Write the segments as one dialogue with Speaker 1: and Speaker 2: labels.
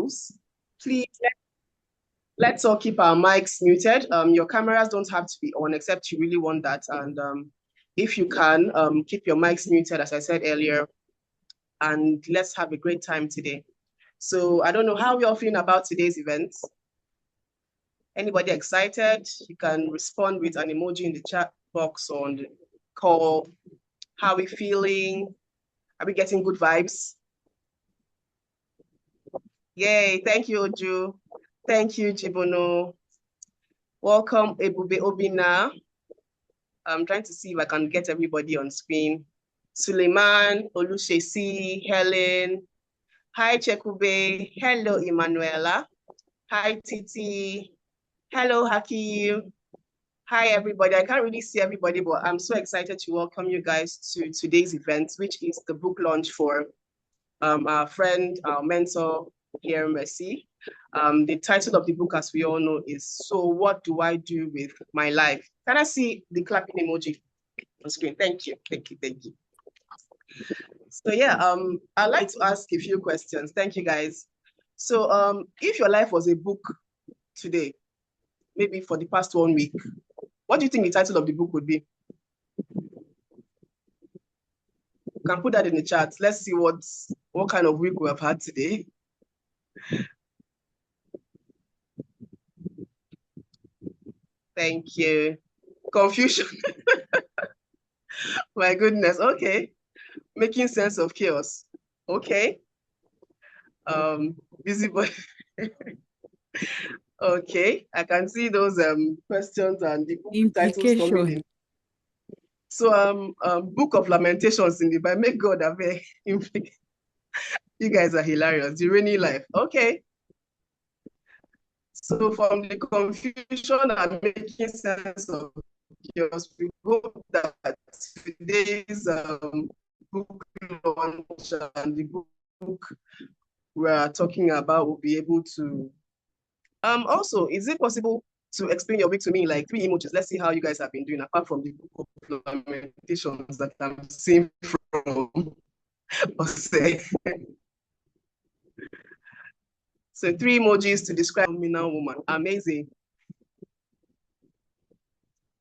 Speaker 1: close. Please, let's all keep our mics muted. Your cameras don't have to be on except you really want that. And if you can, keep your mics muted, as I said earlier, and let's have a great time today. So I don't know how we're all feeling about today's event. Anybody excited? You can respond with an emoji in the chat box or on the call. How are we feeling? Are we getting good vibes? Yay, thank you, Oju. Thank you, Jibono. Welcome, Ebube Obina. I'm trying to see if I can get everybody on screen. Suleiman, Olushesi, Helen. Hi, Chekube. Hello, Emanuela. Hi, Titi. Hello, Hakim. Hi, everybody. I can't really see everybody, but I'm so excited to welcome you guys to today's event, which is the book launch for our friend, our mentor here, Mercy. The title of the book, as we all know, is So What Do I Do With My Life? Can I see the clapping emoji on screen? Thank you, thank you, thank you. So yeah, I'd like to ask a few questions. Thank you, guys. So if your life was a book today, maybe for the past 1 week, what do you think the title of the book would be? You can put that in the chat. Let's see what kind of week we have had today. Thank you. Confusion. My goodness. Okay. Making sense of chaos. Okay. Busybody. Okay. I can see those questions and the book titles coming in. So Book of Lamentations in the Bible. Make God aware. You guys are hilarious. The rainy life. Okay. So from the confusion and making sense of chaos, we hope that today's book launch and the book we're talking about will be able to. Also, is it possible to explain your week to me, like 3 emojis? Let's see how you guys have been doing, apart from the book of Lamentations that I'm seeing from Ose. So 3 emojis to describe a phenomenal woman. Amazing.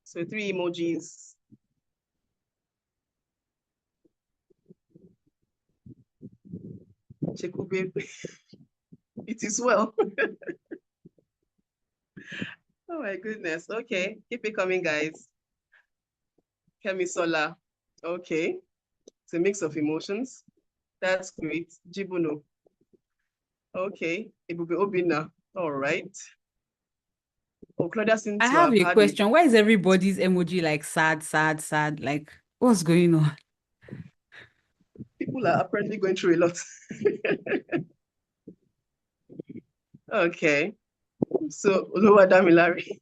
Speaker 1: So 3 emojis. Chekube. It is well. Oh my goodness. Okay. Keep it coming, guys. Kemi Sola. Okay. It's a mix of emotions. That's great. Jibuno. Okay. Ebube Obina. All right. Oh, Claudia seems
Speaker 2: I
Speaker 1: to
Speaker 2: have a
Speaker 1: had
Speaker 2: question. Why is everybody's emoji like sad, sad, sad? Like, what's going on?
Speaker 1: People are apparently going through a lot. Okay. So, Oluwa Damilari.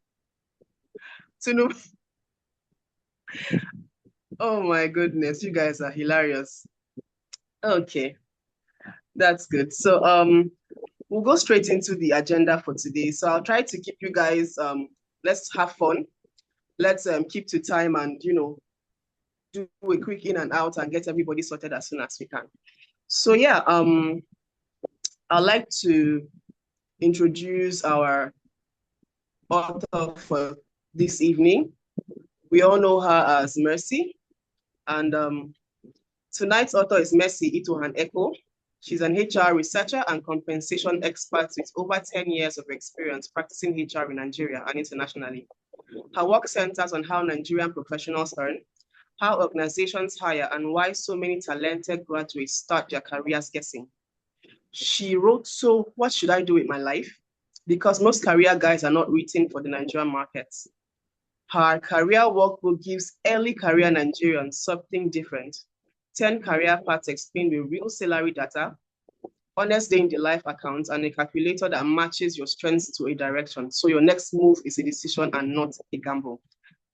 Speaker 1: Oh my goodness, you guys are hilarious. Okay, that's good. So we'll go straight into the agenda for today. So I'll try to keep you guys let's have fun. Let's keep to time and do a quick in and out and get everybody sorted as soon as we can. So yeah, I'd like to introduce our author for this evening. We all know her as Mercy, and tonight's author is Mercy Itohan Echo. She's an HR researcher and compensation expert with over 10 years of experience practicing HR in Nigeria and internationally. Her work centers on how Nigerian professionals earn, how organizations hire, and why so many talented graduates start their careers guessing. She wrote, So What Should I Do With My Life? Because most career guides are not written for the Nigerian markets. Her career workbook gives early career Nigerians something different. 10 career paths explained with real salary data, honest day in the life account, and a calculator that matches your strengths to a direction. So your next move is a decision and not a gamble.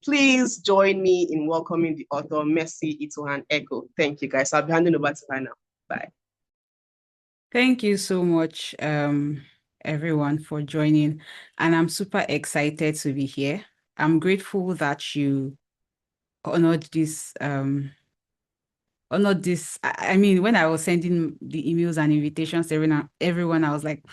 Speaker 1: Please join me in welcoming the author, Mercy Itohan Echo. Thank you, guys. I'll be handing over to her now. Bye.
Speaker 2: Thank you so much, everyone, for joining. And I'm super excited to be here. I'm grateful that you honored this or not this. I mean, when I was sending the emails and invitations to everyone, I was like,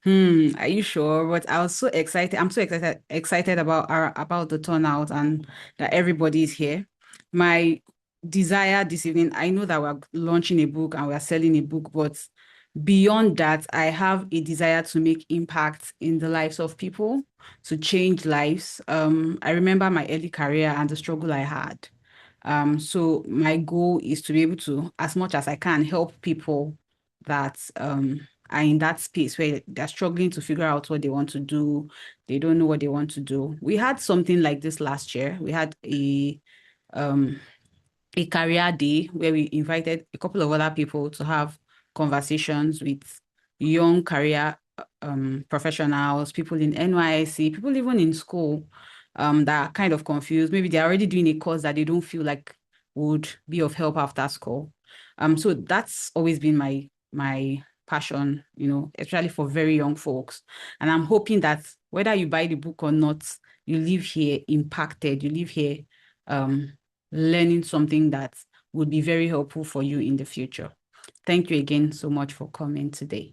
Speaker 2: are you sure? But I was so excited. I'm so excited about the turnout and that everybody is here. My desire this evening, I know that we're launching a book and we're selling a book, but beyond that, I have a desire to make impact in the lives of people, to change lives. I remember my early career and the struggle I had. So my goal is to be able to, as much as I can, help people that are in that space where they're struggling to figure out what they want to do. They don't know what they want to do. We had something like this last year. We had um a career day where we invited a couple of other people to have conversations with young career professionals, people in NYSC, people even in school that are kind of confused. Maybe they're already doing a course that they don't feel like would be of help after school. So that's always been my passion, especially for very young folks. And I'm hoping that whether you buy the book or not, you leave here impacted, you leave here um learning something that would be very helpful for you in the future. Thank you again so much for coming today.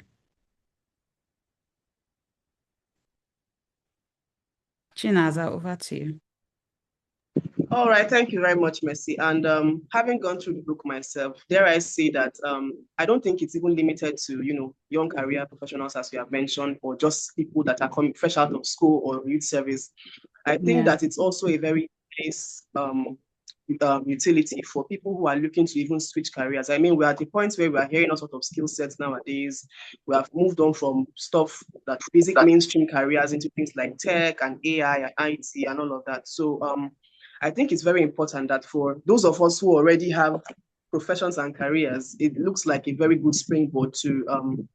Speaker 2: Chinaza, over to you.
Speaker 1: All right, thank you very much, Mercy. And having gone through the book myself, dare I say that I don't think it's even limited to young career professionals, as you have mentioned, or just people that are coming fresh out of school or youth service. I think
Speaker 2: Yeah.
Speaker 1: that it's also a very nice utility for people who are looking to even switch careers. I mean, we're at the point where we are hearing all sorts of skill sets nowadays. We have moved on from stuff that basic mainstream careers into things like tech and AI and IT and all of that. So I think it's very important that for those of us who already have professions and careers, it looks like a very good springboard to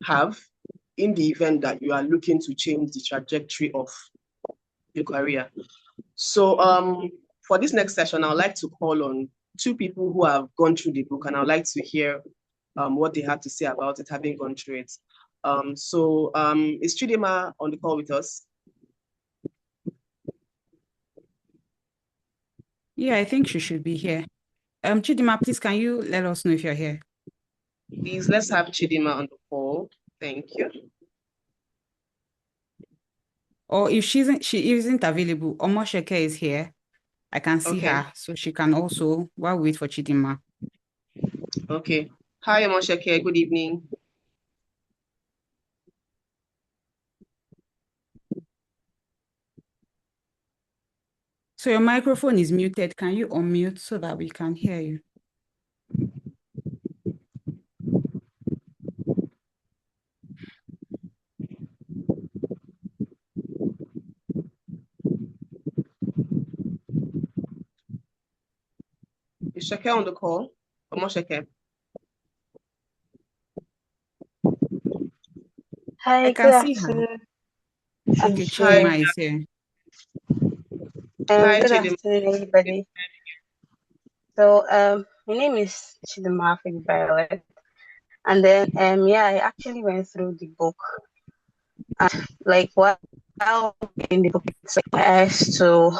Speaker 1: have in the event that you are looking to change the trajectory of your career. So for this next session, I would like to call on two people who have gone through the book, and I would like to hear what they have to say about it, having gone through it. Is Chidima on the call with us?
Speaker 2: Yeah, I think she should be here. Chidima, please, can you let us know if you're here?
Speaker 1: Please, let's have Chidima on the call. Thank you.
Speaker 2: Or if she isn't available, Omosheke is here. I can see
Speaker 1: Okay.
Speaker 2: her, so she can also, while we wait for Chidima.
Speaker 1: Okay. Hi, Omosheke. Good evening.
Speaker 2: So your microphone is muted. Can you unmute so that we can hear you?
Speaker 1: Is Sheke on the call? Omosheke.
Speaker 2: I
Speaker 3: Hi,
Speaker 2: can
Speaker 3: good
Speaker 2: see her.
Speaker 3: afternoon.
Speaker 2: Okay,
Speaker 1: Hi.
Speaker 2: Chidima is here.
Speaker 1: Hi,
Speaker 3: Good
Speaker 1: Chidima.
Speaker 3: afternoon, everybody. So, my name is Chidima Violet, and then, yeah, I actually went through the book, and like while in the book, it's like my eyes to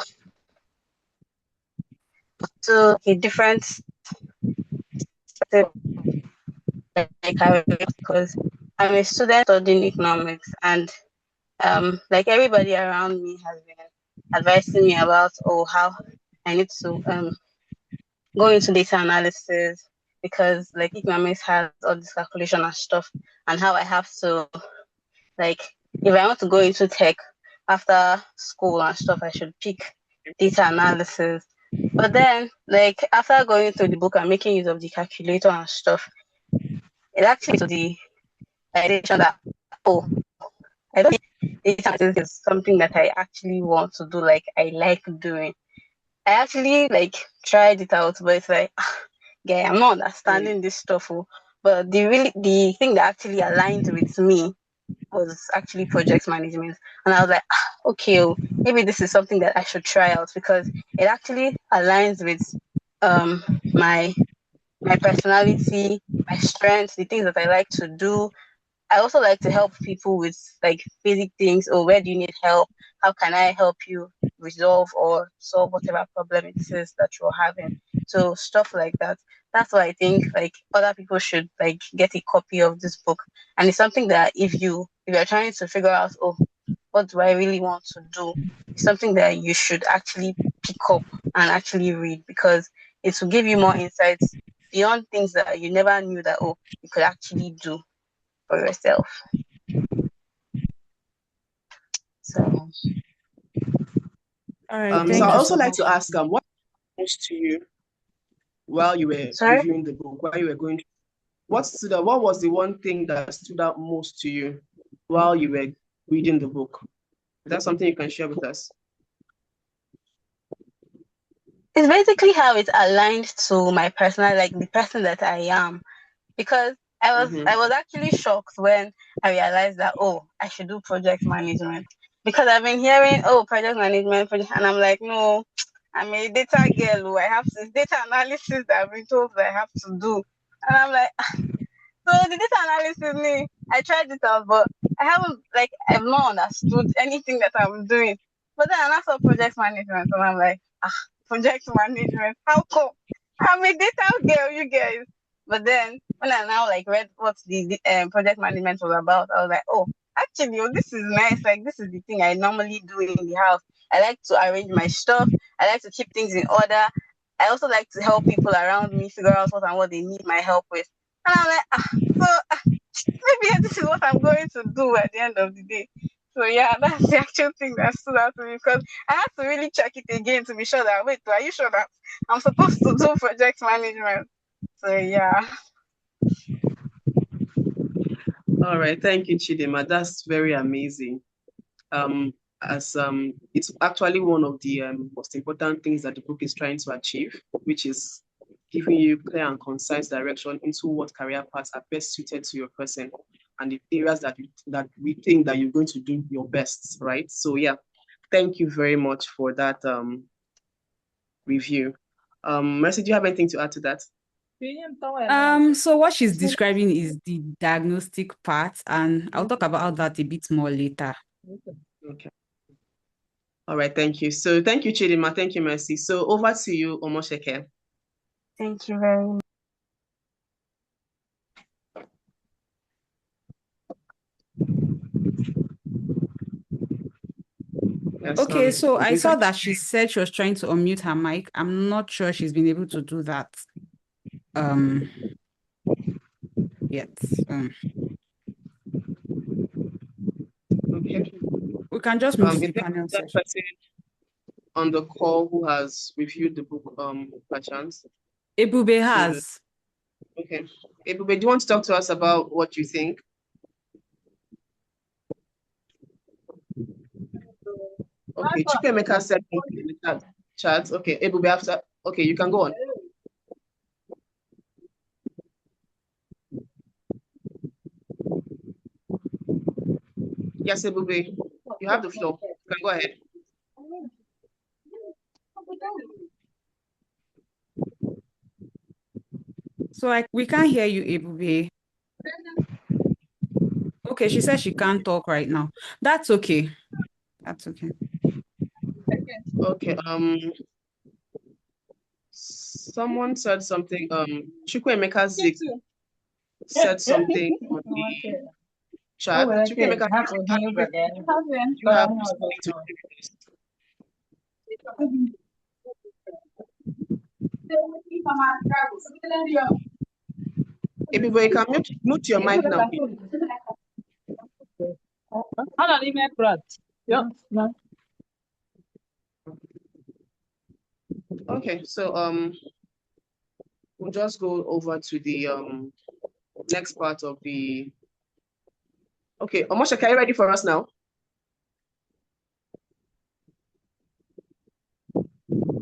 Speaker 3: a different like I because I'm a student studying economics, and like everybody around me has been advising me about how I need to go into data analysis because like economics has all this calculation and stuff, and how I have to like if I want to go into tech after school and stuff, I should pick data analysis. But then like after going through the book and making use of the calculator and stuff, it actually to the idea that oh, I don't think data analysis is something that I actually want to do, like I like doing. I actually like tried it out, but it's like guy, I'm not understanding this stuff. But the thing that actually aligned with me was actually project management. And I was like, okay, maybe this is something that I should try out because it actually aligns with um my personality, my strengths, the things that I like to do. I also like to help people with like basic things. Or where do you need help? How can I help you resolve or solve whatever problem it is that you're having? So stuff like that. That's why I think like other people should like get a copy of this book. And it's something that if you're trying to figure out, oh, what do I really want to do? It's something that you should actually pick up and actually read, because it will give you more insights beyond things that you never knew that, oh, you could actually do for yourself. So
Speaker 2: All right,
Speaker 1: So I
Speaker 2: thank you
Speaker 1: also
Speaker 2: so
Speaker 1: like
Speaker 2: much.
Speaker 1: to ask what most to you while you were
Speaker 3: sorry.
Speaker 1: reviewing the book, while you were going, what was the one thing that stood out most to you while you were reading the book? Is that something you can share with us?
Speaker 3: It's basically how it's aligned to my personal, like the person that I am. Because I was actually shocked when I realized that, oh, I should do project management. Because I've been hearing, oh, project management, and I'm like, no, I'm a data girl. I have to data analysis that I've been told that I have to do. And I'm like, so the data analysis me, I tried it out, but I've not understood anything that I'm doing. But then I saw project management, and I'm like, project management, how come? I'm a data girl, you guys. But then when I now like read what the project management was about, I was like, oh, actually, oh, this is nice. Like this is the thing I normally do in the house. I like to arrange my stuff. I like to keep things in order. I also like to help people around me figure out what they need my help with. And I'm like, so maybe this is what I'm going to do at the end of the day. So yeah, that's the actual thing that stood out to me, because I had to really check it again to be sure that, wait, are you sure that I'm supposed to do project management? So yeah.
Speaker 1: All right, thank you, Chidima. That's very amazing. Um, as it's actually one of the most important things that the book is trying to achieve, which is giving you clear and concise direction into what career paths are best suited to your person and the areas that we think that you're going to do your best, right? So yeah, thank you very much for that review. Mercy, do you have anything to add to that?
Speaker 2: So what she's describing is the diagnostic part, and I'll talk about that a bit more later.
Speaker 1: Okay. All right, thank you. So thank you, Chidima. Thank you, Mercy. So over to you, Omosheke.
Speaker 3: Thank you very much.
Speaker 1: Yes,
Speaker 2: Okay, so I saw
Speaker 1: Rita.
Speaker 2: that she said she was trying to unmute her mic. I'm not sure she's been able to do that yet.
Speaker 1: Okay.
Speaker 2: We can just move to
Speaker 1: Is
Speaker 2: the
Speaker 1: there
Speaker 2: panel
Speaker 1: that
Speaker 2: session.
Speaker 1: person on the call who has reviewed the book by chance?
Speaker 2: Ebube has.
Speaker 1: Okay. Ebube, do you want to talk to us about what you think? Okay, Chukwemeka said something in the chat. Okay, Ebube, after. Okay, you can go on. Yes, Ebube, you have the floor. You can go ahead.
Speaker 2: So we can't hear you, Ebube. Okay, she says she can't talk right now. That's okay. That's okay.
Speaker 1: Okay. Someone said something. Chukwemeka said something on the chat. Chukwemeka, you have something to do with this. Everybody can mute your mic now. Okay, so we'll just go over to the next part of the. Okay, Omosha, are you ready for us now?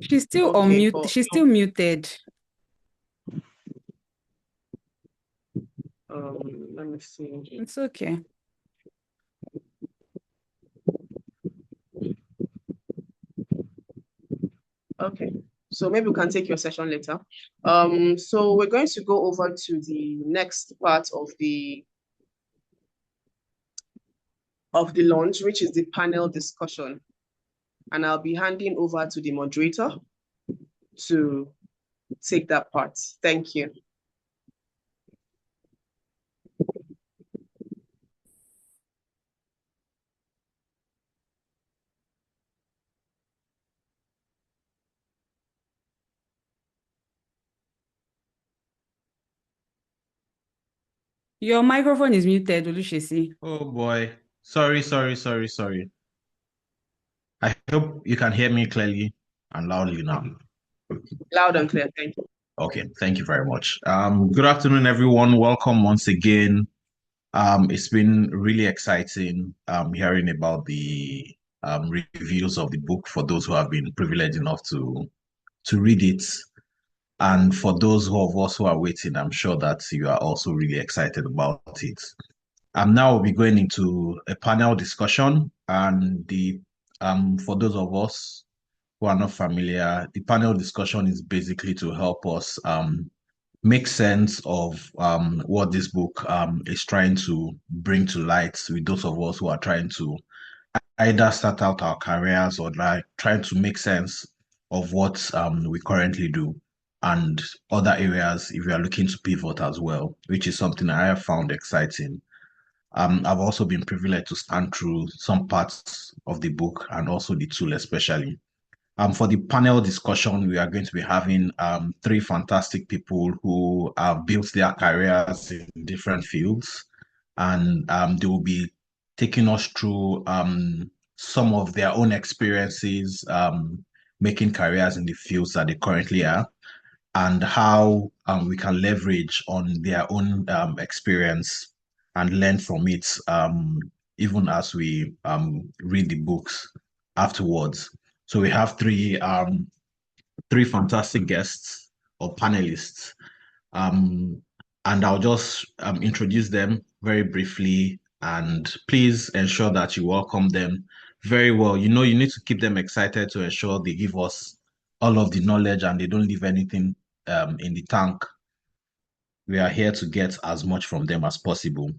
Speaker 2: She's still on mute. She's still muted.
Speaker 1: Let me see.
Speaker 2: It's okay.
Speaker 1: Okay, so maybe we can take your session later. So we're going to go over to the next part of the launch, which is the panel discussion. And I'll be handing over to the moderator to take that part. Thank you.
Speaker 2: Your microphone is muted, Olushesi.
Speaker 4: Oh boy. Sorry. I hope you can hear me clearly and loudly now.
Speaker 1: Loud and clear. Thank you.
Speaker 4: Okay, thank you very much. Good afternoon, everyone. Welcome once again. It's been really exciting hearing about the reviews of the book for those who have been privileged enough to read it. And for those of us who are waiting, I'm sure that you are also really excited about it. Now we'll be going into a panel discussion, and for those of us who are not familiar, the panel discussion is basically to help us make sense of what this book is trying to bring to light with those of us who are trying to either start out our careers or like trying to make sense of what we currently do and other areas if we are looking to pivot as well, which is something I have found exciting. I've also been privileged to stand through some parts of the book and also the tool especially. For the panel discussion, we are going to be having three fantastic people who have built their careers in different fields, and they will be taking us through some of their own experiences making careers in the fields that they currently are, and how we can leverage on their own experience and learn from it, even as we read the books afterwards. So we have three fantastic guests or panelists, and I'll just introduce them very briefly. And please ensure that you welcome them very well. You know, you need to keep them excited to ensure they give us all of the knowledge and they don't leave anything in the tank. We are here to get as much from them as possible.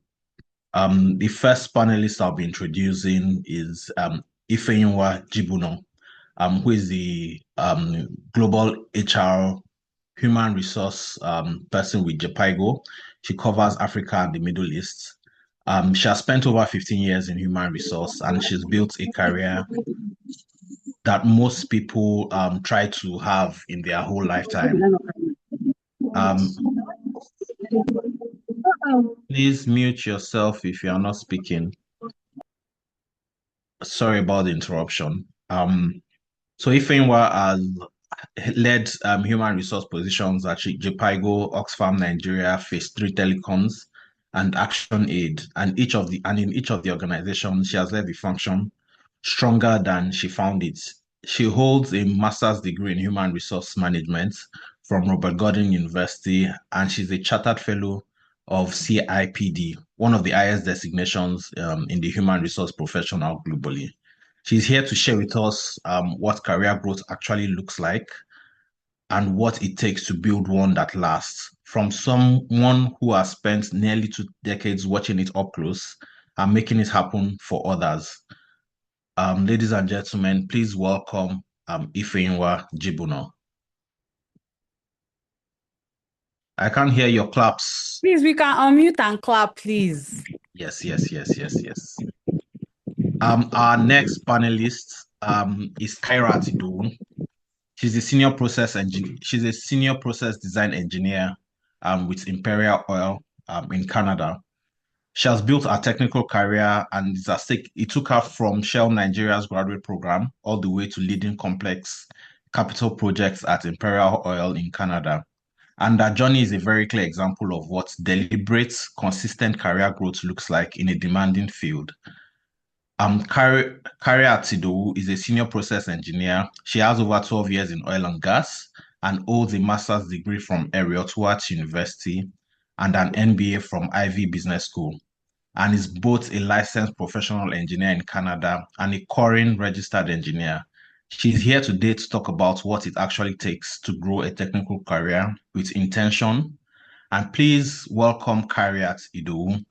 Speaker 4: The first panelist I'll be introducing is Ifeyinwa Jibuno, who is the global HR human resource person with Jepaigo. She covers Africa and the Middle East. She has spent over 15 years in human resource and she's built a career that most people try to have in their whole lifetime. Please mute yourself if you are not speaking. Sorry about the interruption. So Ifeanyi has led human resource positions at Jepaigo, Oxfam Nigeria, Phase 3 Telecoms, and Action Aid. And in each of the organizations, she has led the function stronger than she found it. She holds a master's degree in human resource management from Robert Gordon University, and she's a chartered fellow of CIPD, one of the highest designations in the human resource professional globally. She's here to share with us what career growth actually looks like and what it takes to build one that lasts. From someone who has spent nearly 2 decades watching it up close and making it happen for others. Ladies and gentlemen, please welcome Ifeyinwa Jibuno. I can't hear your claps.
Speaker 2: Please, we can unmute and clap, please.
Speaker 4: Yes. Our next panelist is Kairat Idowu. She's a senior process design engineer with Imperial Oil in Canada. She has built a technical career and it took her from Shell Nigeria's graduate program all the way to leading complex capital projects at Imperial Oil in Canada. And that journey is a very clear example of what deliberate, consistent career growth looks like in a demanding field. Kariat Idowu is a senior process engineer. She has over 12 years in oil and gas and holds a master's degree from Heriot-Watt University and an MBA from Ivy Business School, and is both a licensed professional engineer in Canada and a Corin registered engineer. She's here today to talk about what it actually takes to grow a technical career with intention. And please welcome Kariat Idowu.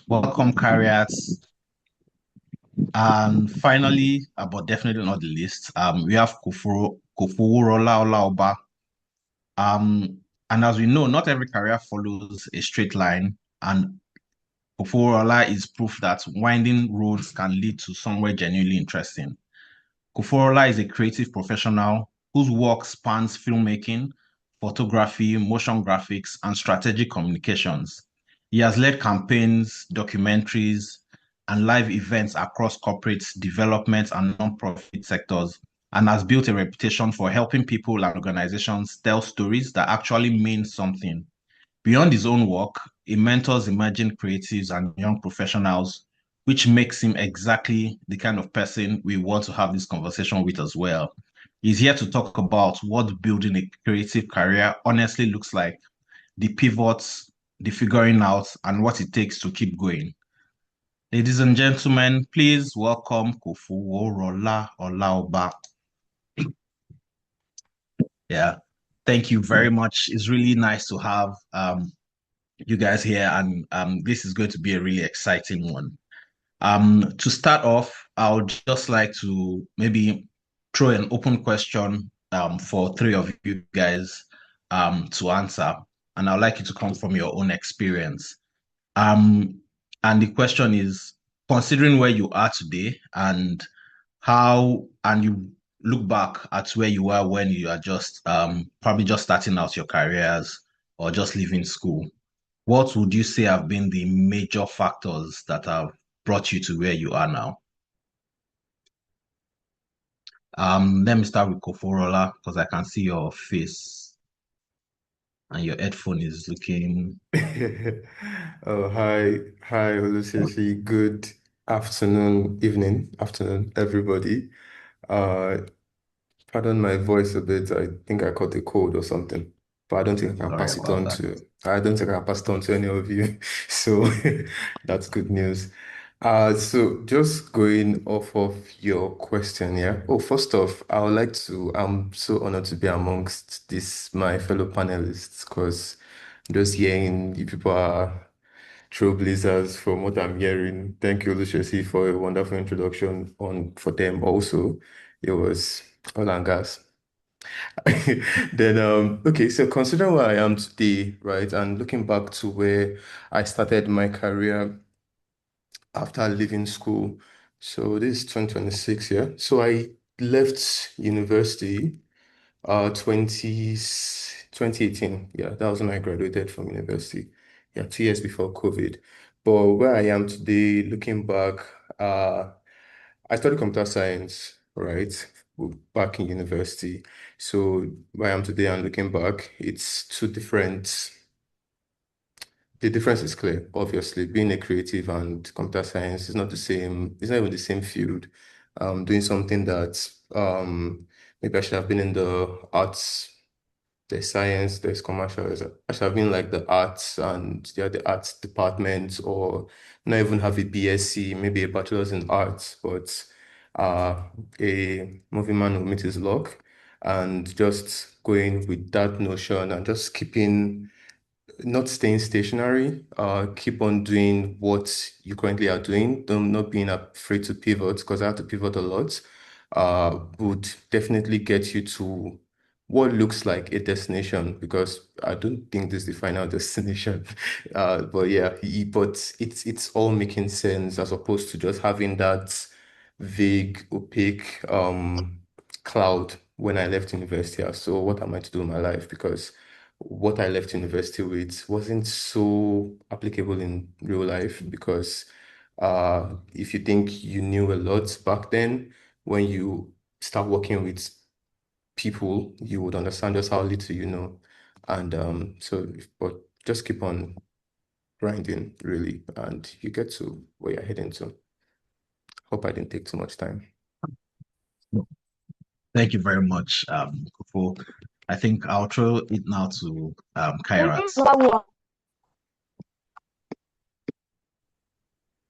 Speaker 4: Welcome, Kariat. And finally, but definitely not the least, we have Kofoworola Olaoba. And as we know, not every career follows a straight line, and Kofoworola is proof that winding roads can lead to somewhere genuinely interesting. Koforola is a creative professional whose work spans filmmaking, photography, motion graphics, and strategic communications. He has led campaigns, documentaries, and live events across corporate, development, and nonprofit sectors, and has built a reputation for helping people and organizations tell stories that actually mean something. Beyond his own work, he mentors emerging creatives and young professionals, which makes him exactly the kind of person we want to have this conversation with as well. He's here to talk about what building a creative career honestly looks like, the pivots, the figuring out, and what it takes to keep going. Ladies and gentlemen, please welcome Kofoworola Olaoba. Yeah, thank you very much. It's really nice to have you guys here, and this is going to be a really exciting one. To start off, I would just like to maybe throw an open question for three of you guys to answer, and I'd like you to come from your own experience. Um, and the question is, considering where you are today and and you look back at where you were when you are just probably just starting out your careers or just leaving school, what would you say have been the major factors that have brought you to where you are now? Let me start with Koforola because I can see your face and your headphone is looking.
Speaker 5: Oh, hi, Oluseyi. Good afternoon, everybody. Uh, Pardon my voice a bit. I think I caught a cold or something, but I don't think I can
Speaker 4: Sorry
Speaker 5: pass it
Speaker 4: about
Speaker 5: on
Speaker 4: that.
Speaker 5: I don't think I can pass it on to any of you. So that's good news. So just going off of your question, yeah. Oh, first off, I'm so honored to be amongst my fellow panelists, because just hearing you people are trailblazers from what I'm hearing. Thank you, Lucius, for a wonderful introduction for them also. It was all and gas. Then, okay, so considering where I am today, right, and looking back to where I started my career after leaving school. So this is 2026, yeah. So I left university 2018. Yeah, that was when I graduated from university. Yeah, 2 years before COVID. But where I am today, looking back, uh, I studied computer science, right, back in university. So where I am today and looking back, it's two different. The difference is clear, obviously. Being a creative and computer science is not the same, it's not even the same field. Doing something that maybe I should have been in the arts. There's science, there's commercial. I should have been like the arts and yeah, the arts department, or not even have a BSc, maybe a bachelor's in arts, but uh, a movie man who meet his luck and just going with that notion and just keeping, not staying stationary, keep on doing what you currently are doing, don't not being afraid to pivot, because I had to pivot a lot, would definitely get you to what looks like a destination, because I don't think this is the final destination. But yeah, but it's all making sense as opposed to just having that vague, opaque cloud when I left university. So what am I to do in my life? Because what I left university with wasn't so applicable in real life, because if you think you knew a lot back then, when you start working with people, you would understand just how little you know. And but just keep on grinding, really, and you get to where you're heading to. Hope I didn't take too much time.
Speaker 4: Thank you very much, Kofo. I think I'll throw it now to Kairat.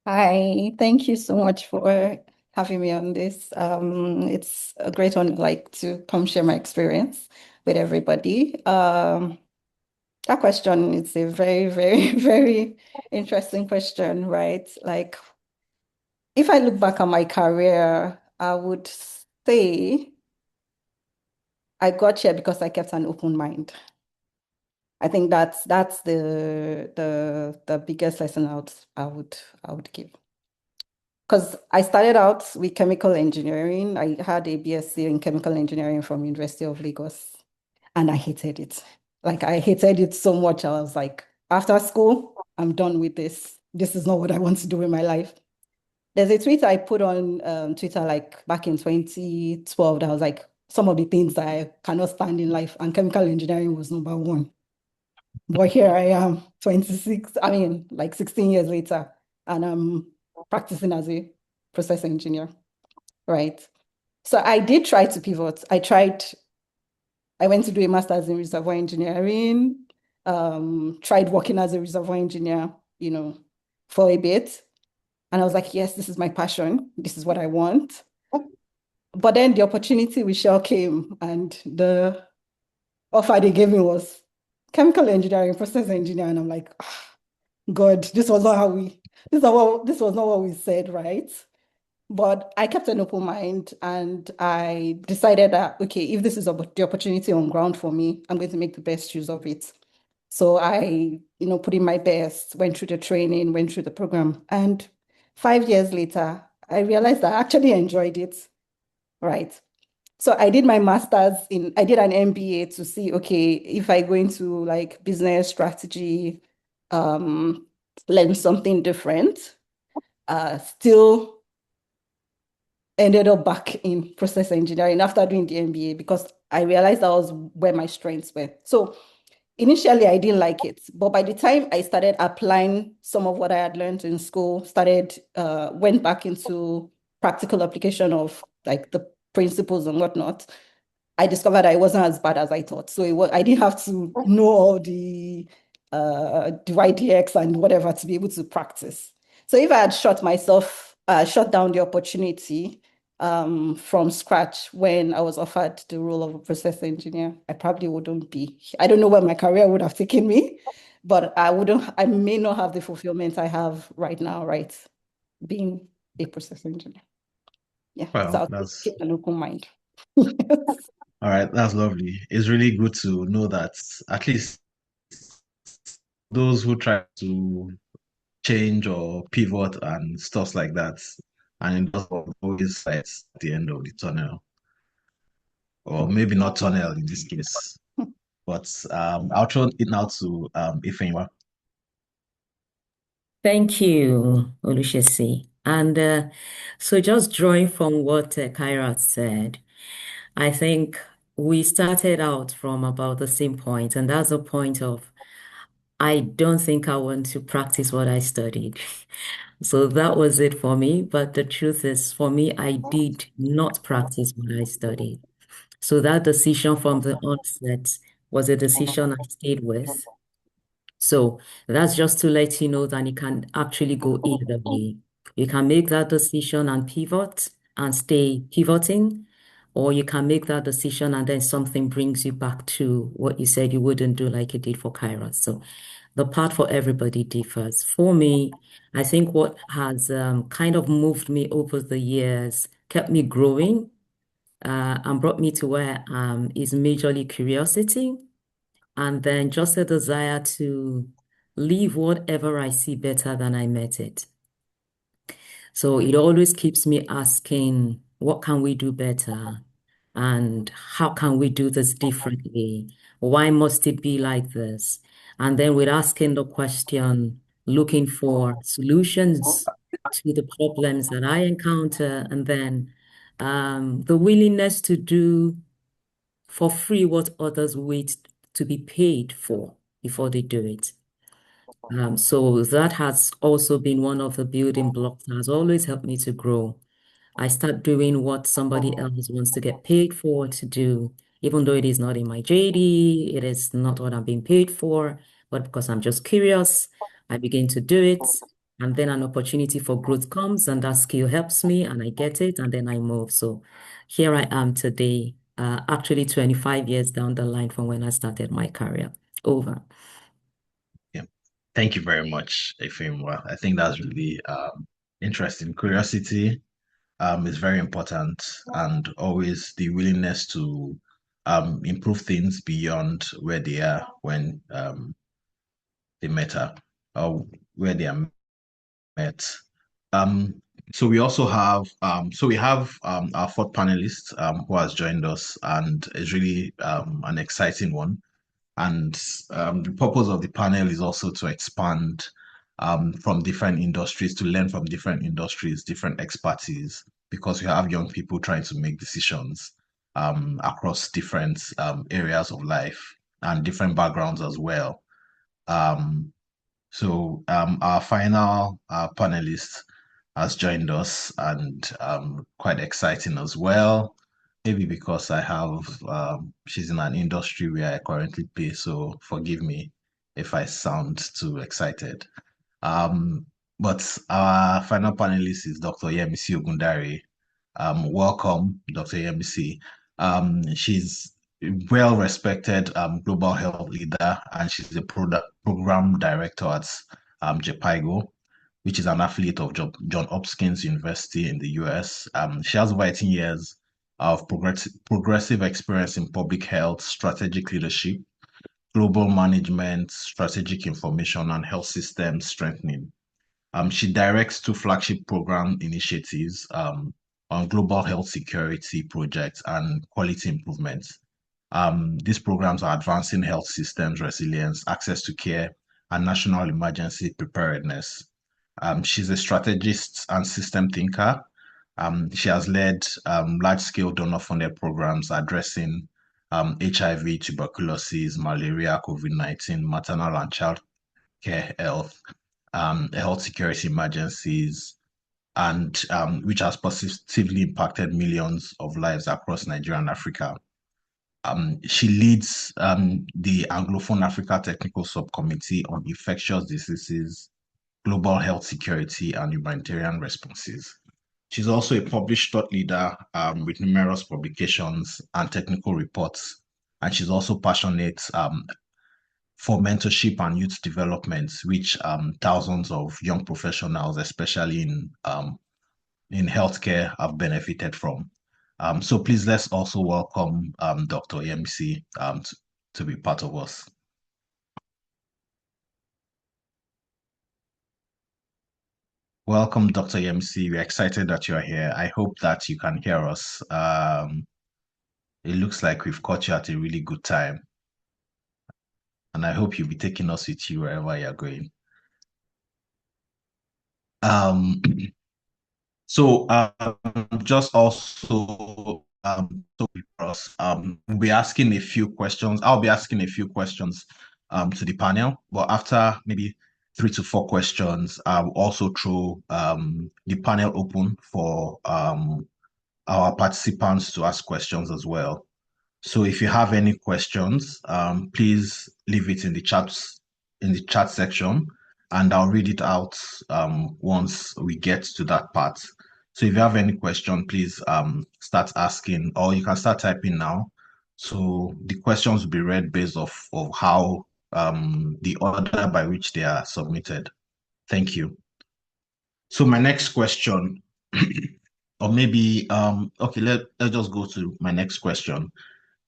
Speaker 6: Hi, thank you so much for having me on this. It's a great honor, like, to come share my experience with everybody. That question is a very, very, very interesting question, right? Like, if I look back at my career, I would say I got here because I kept an open mind. I think that's the biggest lesson I would give. Because I started out with chemical engineering. I had a BSc in chemical engineering from University of Lagos, and I hated it. Like I hated it so much. I was like, after school, I'm done with this. This is not what I want to do in my life. There's a tweet I put on Twitter like back in 2012 that was like some of the things that I cannot stand in life, and chemical engineering was number one. But here I am, 26, I mean, like 16 years later, and I'm practicing as a process engineer, right? So I did try to pivot. I went to do a master's in reservoir engineering, tried working as a reservoir engineer, for a bit. And I was like, yes, this is my passion. This is what I want. But then the opportunity with Shell came, and the offer they gave me was chemical engineering, process engineer. And I'm like, God, this was not what we said, right? But I kept an open mind, and I decided that, okay, if this is the opportunity on ground for me, I'm going to make the best use of it. So I, put in my best, went through the training, went through the program. And 5 years later, I realized that I actually enjoyed it, right? So I did I did an MBA to see, okay, if I go into like business strategy, learn something different, still ended up back in process engineering after doing the MBA because I realized that was where my strengths were. So initially, I didn't like it, but by the time I started applying some of what I had learned in school, went back into practical application of like the principles and whatnot, I discovered that it wasn't as bad as I thought. So I didn't have to know all the YDX and whatever to be able to practice. So if I had shut down the opportunity from scratch when I was offered the role of a process engineer, I probably wouldn't be. I don't know where my career would have taken me, but I may not have the fulfillment I have right now, right? Being a process engineer. Yeah. So
Speaker 4: Well,
Speaker 6: I'll
Speaker 4: that's
Speaker 6: keep an open mind.
Speaker 4: all right. That's lovely. It's really good to know that at least those who try to change or pivot and stuff like that, and it does always light at the end of the tunnel, or maybe not tunnel in this case. But I'll throw it now to Ifeanyi.
Speaker 7: Thank you, Olushesi. And so just drawing from what Kairat said, I think we started out from about the same point, and that's a point of I don't think I want to practice what I studied. So that was it for me. But the truth is, for me, I did not practice what I studied. So that decision from the onset was a decision I stayed with. So that's just to let you know that it can actually go either way. You can make that decision and pivot and stay pivoting, or you can make that decision and then something brings you back to what you said you wouldn't do like you did for Kairos. So the path for everybody differs. For me, I think what has kind of moved me over the years, kept me growing, and brought me to where I am is majorly curiosity and then just a desire to leave whatever I see better than I met it. So it always keeps me asking, what can we do better? And how can we do this differently? Why must it be like this? And then with asking the question, looking for solutions to the problems that I encounter, and then the willingness to do for free what others wait to be paid for before they do it. So that has also been one of the building blocks that has always helped me to grow. I start doing what somebody else wants to get paid for to do, even though it is not in my JD, it is not what I'm being paid for, but because I'm just curious, I begin to do it. And then an opportunity for growth comes, and that skill helps me, and I get it, and then I move. So here I am today, actually 25 years down the line from when I started my career. Over.
Speaker 4: Yeah. Thank you very much, Ifeanyi. I think that's really interesting. Curiosity is very important, and always the willingness to improve things beyond where they are when they matter or where they are met. Um, so we also have our fourth panelist who has joined us, and is really an exciting one. And the purpose of the panel is also to expand from different industries, to learn from different industries, different expertise, because we have young people trying to make decisions across different areas of life and different backgrounds as well. Um, our final panelist has joined us, and quite exciting as well. Maybe because she's in an industry where I currently play, so forgive me if I sound too excited. Um, but our final panelist is Dr. Yemisi Ogundare. Welcome, Dr. Yemisi. She's a well-respected global health leader, and she's a program director at JPIGO, which is an affiliate of John Hopkins University in the US. She has over 18 years of progressive experience in public health, strategic leadership, global management, strategic information, and health systems strengthening. She directs two flagship program initiatives on global health security projects and quality improvements. These programs are advancing health systems resilience, access to care, and national emergency preparedness. She's a strategist and system thinker. She has led large-scale donor-funded programs addressing HIV, tuberculosis, malaria, COVID-19, maternal and child care health, health security emergencies, and which has positively impacted millions of lives across Nigeria and Africa. She leads the Anglophone Africa Technical Subcommittee on Infectious Diseases, Global Health Security, and Humanitarian Responses. She's also a published thought leader with numerous publications and technical reports, and she's also passionate for mentorship and youth development, which thousands of young professionals, especially in healthcare, have benefited from. So please let's also welcome Dr. Yemisi to be part of us. Welcome, Dr. Yemisi. We're excited that you're here. I hope that you can hear us. It looks like we've caught you at a really good time. And I hope you'll be taking us with you wherever you're going. Just also we'll be asking a few questions. I'll be asking a few questions to the panel, but after maybe 3 to 4 questions, I'll also throw the panel open for our participants to ask questions as well. So if you have any questions, please leave it in the chat section, and I'll read it out once we get to that part. So if you have any question, please start asking, or you can start typing now. So the questions will be read based off of how the order by which they are submitted. Thank you. So my next question, or maybe okay, let's just go to my next question.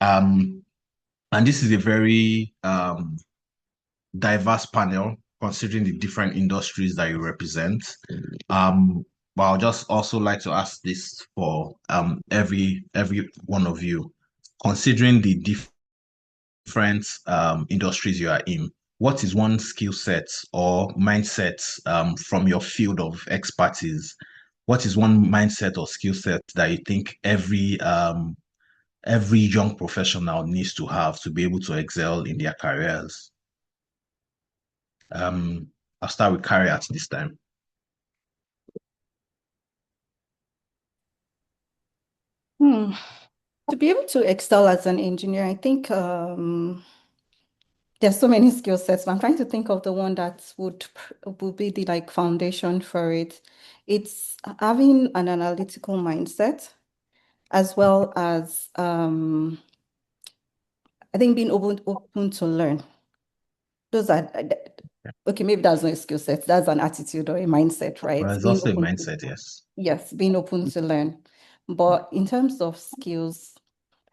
Speaker 4: And this is a very diverse panel, considering the different industries that you represent. But I'll just also like to ask this for every one of you, considering the different industries you are in. What is one skill set or mindset from your field of expertise? What is one mindset or skill set that you think every young professional needs to have to be able to excel in their careers? I'll start with Carrie at this time.
Speaker 6: To be able to excel as an engineer, I think there's so many skill sets, but I'm trying to think of the one that would be the foundation for it. It's having an analytical mindset, as well as I think being open to learn. Those are okay, maybe that's not a skill set, that's an attitude or a mindset, right?
Speaker 4: But it's
Speaker 6: Being
Speaker 4: also a
Speaker 6: open to,
Speaker 4: mindset, yes.
Speaker 6: yes, being open to learn. But in terms of skills,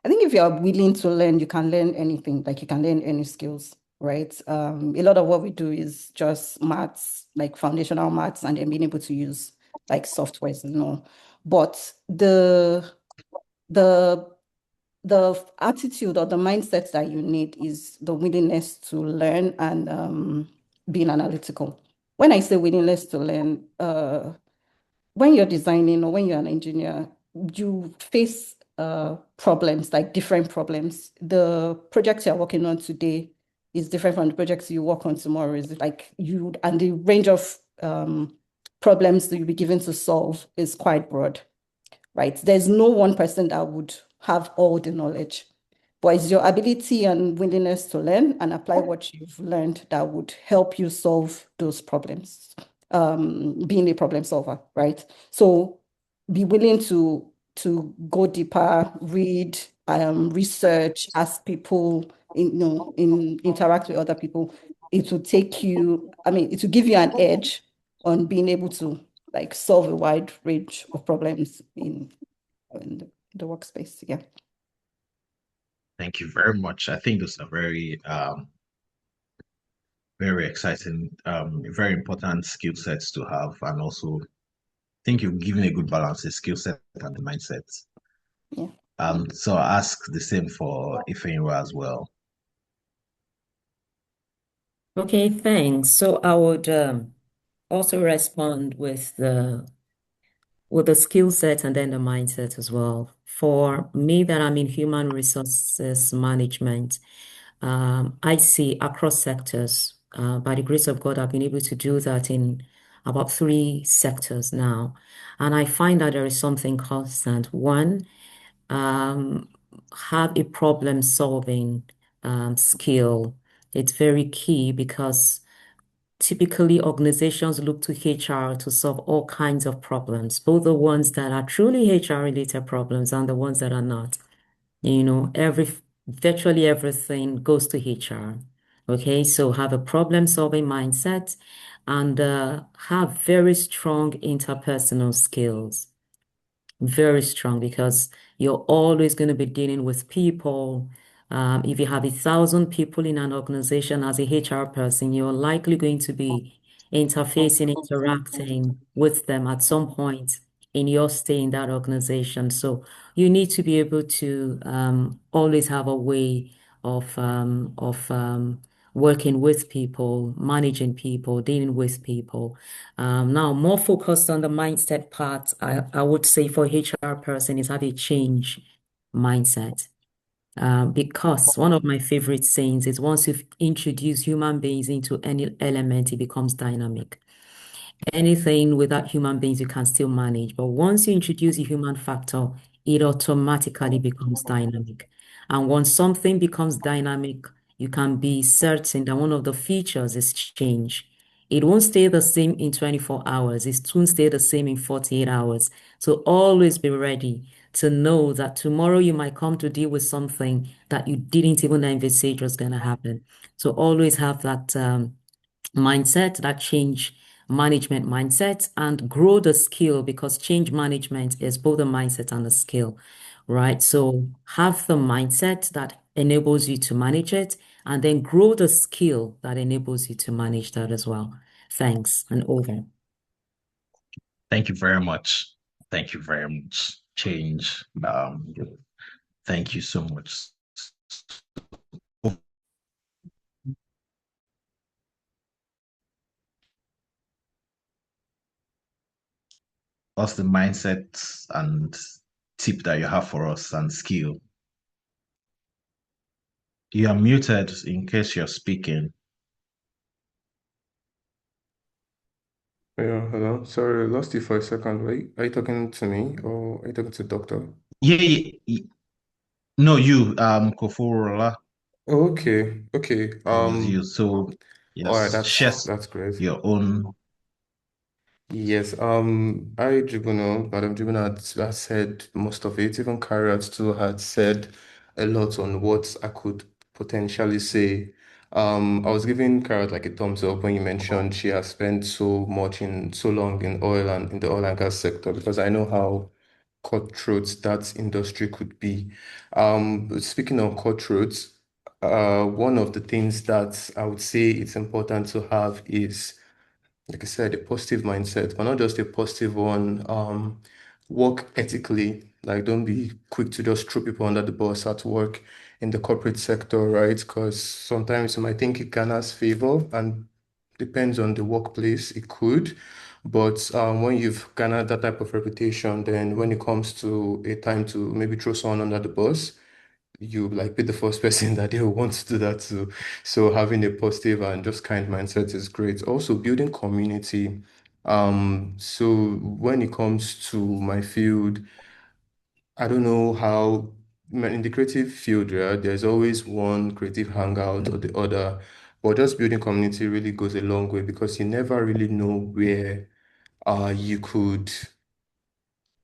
Speaker 6: I think if you are willing to learn, you can learn anything, like you can learn any skills, right? A lot of what we do is just maths, like foundational maths, and then being able to use like softwares and all. But the the attitude or the mindset that you need is the willingness to learn and being analytical. When I say willingness to learn, when you're designing or when you're an engineer, you face problems, like different problems. The projects you're working on today is different from the projects you work on tomorrow. Is like you, and the range of problems that you'll be given to solve is quite broad, right? There's no one person that would have all the knowledge, but it's your ability and willingness to learn and apply what you've learned that would help you solve those problems. Being a problem solver, right? So be willing to go deeper, read, research, ask people, interact with other people. It will take you, I mean, it will give you an edge on being able to like solve a wide range of problems in the workspace. Yeah.
Speaker 4: Thank you very much. I think those are very exciting, very important skill sets to have, and also think you've given a good balance, the skill set and the mindset.
Speaker 6: Yeah.
Speaker 4: So I ask the same for Ifeanyi as well.
Speaker 7: Okay, thanks. So I would also respond with the skill set and then the mindset as well. For me, that I'm in human resources management, I see across sectors. By the grace of God, I've been able to do that in about 3 sectors now. And I find that there is something constant. One, um, have a problem solving skill. It's very key because typically organizations look to HR to solve all kinds of problems, both the ones that are truly HR related problems and the ones that are not. Virtually everything goes to HR. Okay, so have a problem solving mindset and have very strong interpersonal skills. Very strong because you're always going to be dealing with people. If you have 1,000 people in an organization as a HR person, you're likely going to be interfacing, interacting with them at some point in your stay in that organization. So you need to be able to always have a way of working with people, managing people, dealing with people. Now, more focused on the mindset part, I would say for HR person is have a change mindset. Because one of my favorite sayings is once you've introduced human beings into any element, it becomes dynamic. Anything without human beings, you can still manage. But once you introduce a human factor, it automatically becomes dynamic. And once something becomes dynamic, you can be certain that one of the features is change. It won't stay the same in 24 hours. It won't stay the same in 48 hours. So always be ready to know that tomorrow you might come to deal with something that you didn't even envisage was going to happen. So always have that mindset, that change management mindset, and grow the skill because change management is both a mindset and a skill, right? So have the mindset that enables you to manage it, and then grow the skill that enables you to manage that as well. Thanks, and over.
Speaker 4: Thank you very much. Thank you very much. Change. Thank you so much. What's the mindset and tip that you have for us and skill? You are muted in case you're speaking.
Speaker 5: Yeah, hello. Sorry, I lost you for a second. Are you talking to me or are you talking to doctor?
Speaker 4: No, you, Koforola.
Speaker 5: Okay, okay.
Speaker 4: It was you. So
Speaker 5: All right,
Speaker 4: yes, share
Speaker 5: that's great.
Speaker 4: your own.
Speaker 5: Yes, Madam Tribunal had said most of it. Even Carrot too had said a lot on what I could potentially say. I was giving Carrot like a thumbs up when you mentioned she has spent so long in oil and in the oil and gas sector, because I know how cutthroat that industry could be. Speaking of cutthroats, one of the things that I would say it's important to have is, like I said, a positive mindset, but not just a positive one. Work ethically. Like, don't be quick to just throw people under the bus at work in the corporate sector, right? Because sometimes you might think it garners favor, and depends on the workplace, it could. But when you've garnered that type of reputation, then when it comes to a time to maybe throw someone under the bus, you like be the first person that they will want to do that to. So having a positive and just kind mindset is great. Also building community. So when it comes to my field, I don't know how in the creative field, yeah, there's always one creative hangout or the other. But just building community really goes a long way, because you never really know where you could,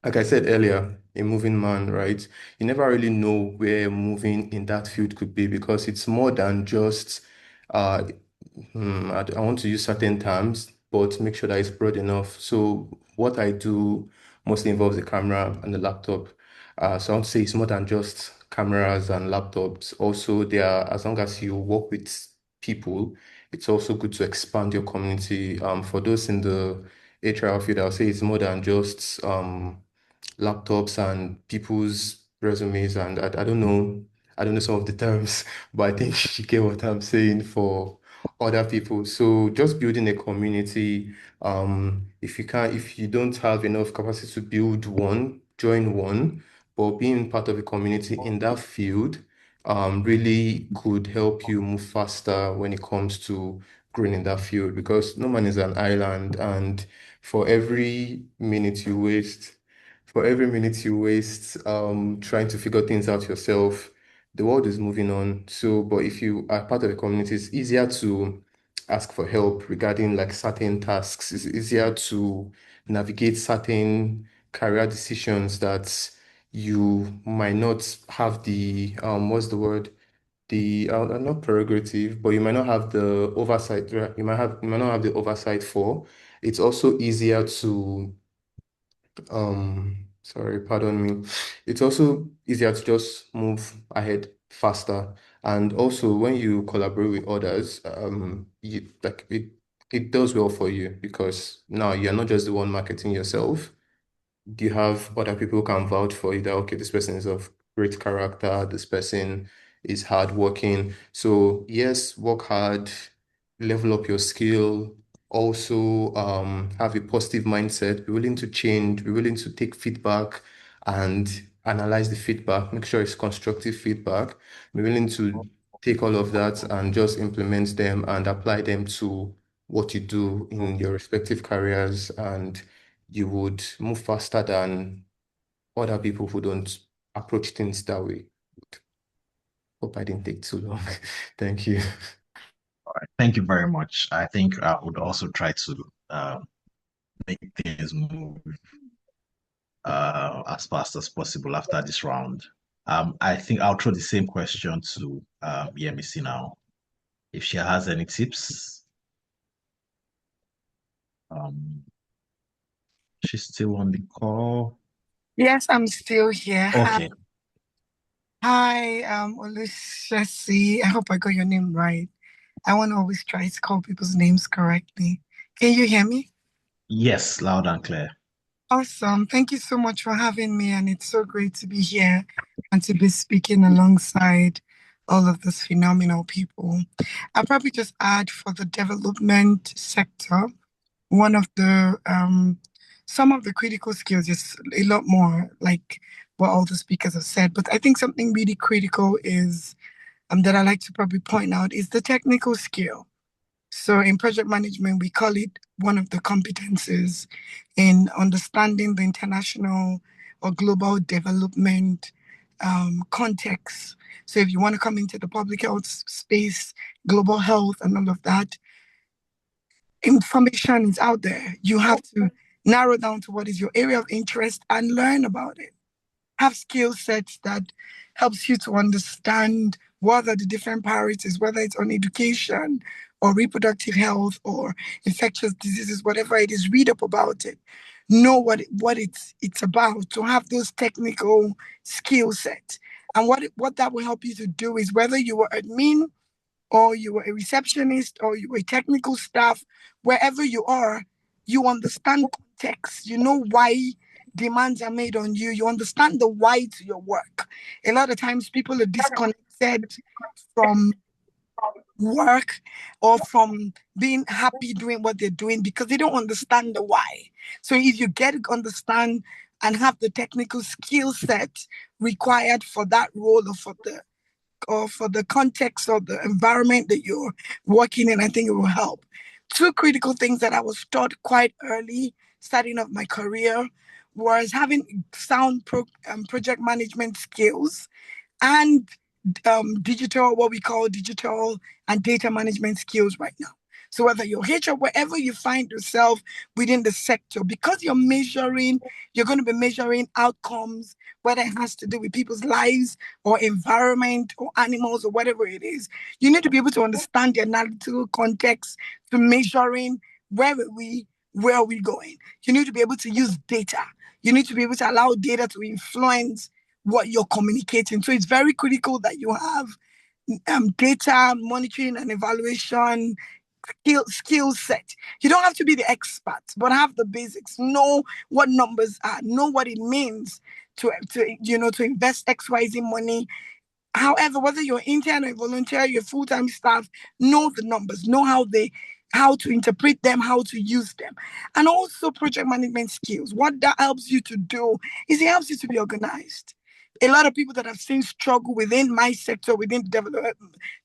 Speaker 5: like I said earlier, a moving man, right? You never really know where moving in that field could be, because it's more than just, uh, I want to use certain terms, but make sure that it's broad enough. So what I do mostly involves a camera and a laptop. So I want to say it's more than just cameras and laptops. Also, as long as you work with people, it's also good to expand your community. For those in the HR field, I'll say it's more than just laptops and people's resumes, and I don't know some of the terms, but I think you get what I'm saying for other people. So just building a community, if you don't have enough capacity to build one, join one, but being part of a community in that field really could help you move faster when it comes to growing in that field, because no man is an island, and for every minute you waste trying to figure things out yourself, the world is moving on. So, but if you are part of a community, it's easier to ask for help regarding like certain tasks. It's easier to navigate certain career decisions that you might not have the what's the word? The not prerogative, but you might not have the oversight. Right? You might not have the oversight for. It's also easier to sorry, pardon me. It's also easier to just move ahead faster. And also when you collaborate with others, it does well for you, because now you're not just the one marketing yourself. You have other people who can vouch for you that, okay, this person is of great character, this person is hardworking. So yes, work hard, level up your skill, also have a positive mindset, be willing to change, be willing to take feedback and analyze the feedback, make sure it's constructive feedback, be willing to take all of that and just implement them and apply them to what you do in your respective careers, and you would move faster than other people who don't approach things that way. Hope I didn't take too long. Thank you.
Speaker 4: All right. Thank you very much. I think I would also try to make things move as fast as possible after this round. I think I'll throw the same question to Yemisi now. If she has any tips. She's still on the call.
Speaker 8: Yes, I'm still here.
Speaker 4: Okay.
Speaker 8: Hi, Olushesi. I hope I got your name right. I want to always try to call people's names correctly. Can you hear me?
Speaker 4: Yes, loud and clear.
Speaker 8: Awesome. Thank you so much for having me, and it's so great to be here and to be speaking alongside all of these phenomenal people. I'll probably just add, for the development sector, one of the some of the critical skills is a lot more like what all the speakers have said, but I think something really critical is that I like to probably point out is the technical skill. So in project management, we call it one of the competences in understanding the international or global development context. So if you want to come into the public health space, global health and all of that, information is out there. You have to narrow down to what is your area of interest and learn about it. Have skill sets that helps you to understand what are the different priorities, whether it's on education or reproductive health or infectious diseases, whatever it is, read up about it. Know what it's about, to have those technical skill sets. And what that will help you to do is, whether you were admin or you were a receptionist or you were technical staff, wherever you are, you understand context. You know why demands are made on you. You understand the why to your work. A lot of times people are disconnected from work or from being happy doing what they're doing because they don't understand the why. So if you get to understand and have the technical skill set required for that role or for the context of the environment that you're working in, I think it will help. Two critical things that I was taught quite early, starting off my career, was having sound project management skills and what we call digital and data management skills right now. So whether you're HR, wherever you find yourself within the sector, because you're going to be measuring outcomes, whether it has to do with people's lives or environment or animals or whatever it is, you need to be able to understand the analytical context to measuring where are we going. You need to be able to use data. You need to be able to allow data to influence what you're communicating. So it's very critical that you have data monitoring and evaluation skill set. You don't have to be the expert, but have the basics. Know what numbers are. Know what it means to invest XYZ money. However, whether you're intern or volunteer, you're full-time staff, know the numbers. Know how to interpret them, how to use them. And also project management skills. What that helps you to do is it helps you to be organized. A lot of people that I've seen struggle within my sector, within the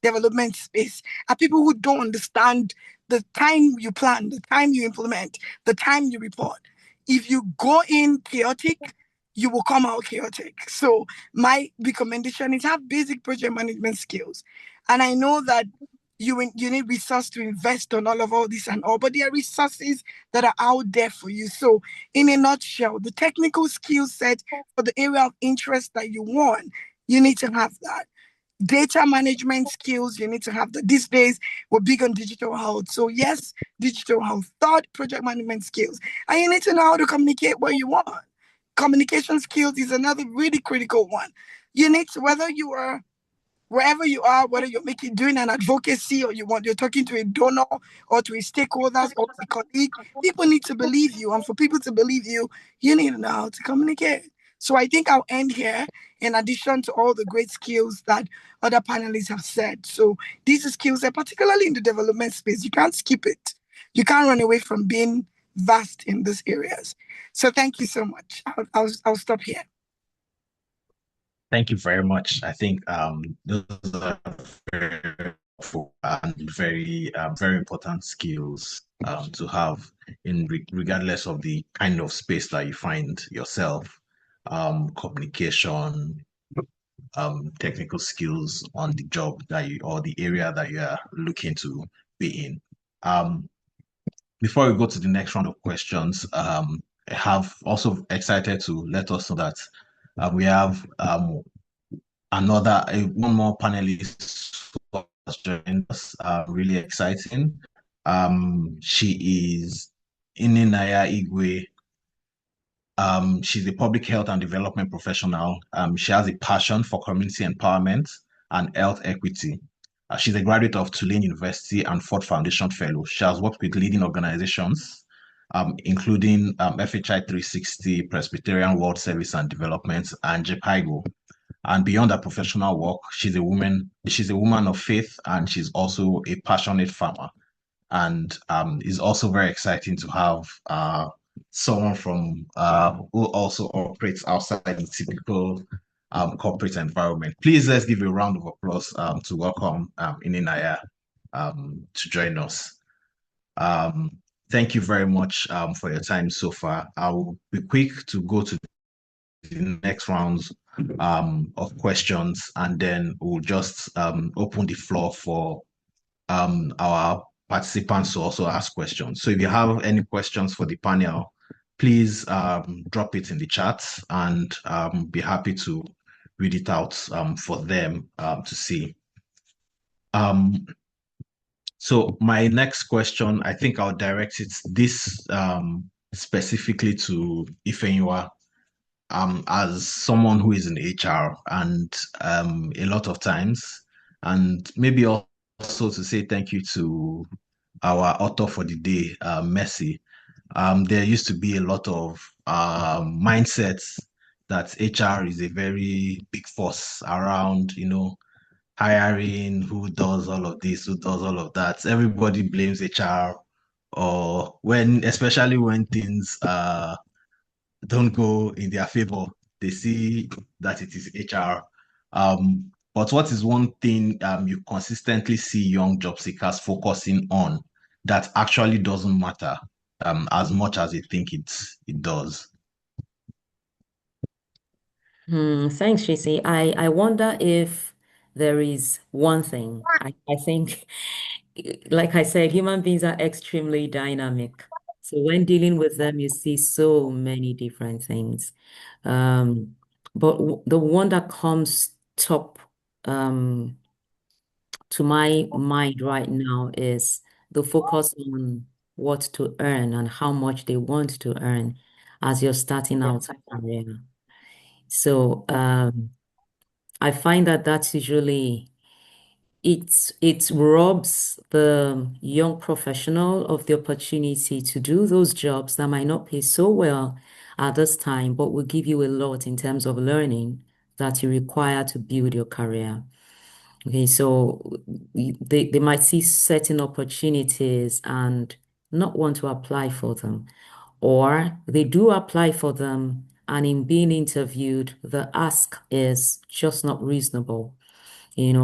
Speaker 8: development space, are people who don't understand the time you plan, the time you implement, the time you report. If you go in chaotic, you will come out chaotic. So my recommendation is have basic project management skills. And I know that you need resources to invest on all this and all, but there are resources that are out there for you. So in a nutshell, the technical skill set for the area of interest that you want, you need to have that. Data management skills, you need to have that. These days, we're big on digital health. So yes, digital health. Third, project management skills. And you need to know how to communicate what you want. Communication skills is another really critical one. You need to, whether you are wherever you are, whether you're doing an advocacy or you're talking to a donor or to a stakeholders or a colleague, people need to believe you. And for people to believe you, you need to know how to communicate. So I think I'll end here, in addition to all the great skills that other panelists have said. So these skills are particularly in the development space. You can't skip it. You can't run away from being vast in these areas. So thank you so much. I'll stop here.
Speaker 4: Thank you very much. I think those are very helpful and very important skills to have regardless of the kind of space that you find yourself. Communication, technical skills on the job or the area that you are looking to be in. Before we go to the next round of questions, I have also excited to let us know that we have one more panelist who has joined us. Really exciting. She is Ininaya Igwe. She's a public health and development professional. She has a passion for community empowerment and health equity. She's a graduate of Tulane University and Ford Foundation Fellow. She has worked with leading organizations, including FHI 360, Presbyterian World Service and Development, and JPIGO. And beyond her professional work, she's a woman of faith, and she's also a passionate farmer. And it's also very exciting to have someone from who also operates outside the typical corporate environment. Please let's give a round of applause to welcome Ininaya to join us. Thank you very much for your time so far. I will be quick to go to the next rounds of questions, and then we'll just open the floor for our participants to also ask questions. So if you have any questions for the panel, please drop it in the chat, and be happy to read it out for them to see. So my next question, I think I'll direct it this specifically to Ifenywa, as someone who is in HR, and a lot of times, and maybe also to say thank you to our author for the day, Messi. There used to be a lot of mindsets that HR is a very big force around, hiring, who does all of this, who does all of that. Everybody blames HR, or especially when things don't go in their favor, they see that it is HR. But what is one thing you consistently see young job seekers focusing on that actually doesn't matter as much as they think it does?
Speaker 7: Thanks, JC. I wonder if there is one thing. I think, like I said, human beings are extremely dynamic. So when dealing with them, you see so many different things. Um, but the one that comes top to my mind right now is the focus on what to earn and how much they want to earn as you're starting out a career. So I find that that's usually it robs the young professional of the opportunity to do those jobs that might not pay so well at this time, but will give you a lot in terms of learning that you require to build your career. Okay, so they might see certain opportunities and not want to apply for them, or they do apply for them, and in being interviewed, the ask is just not reasonable.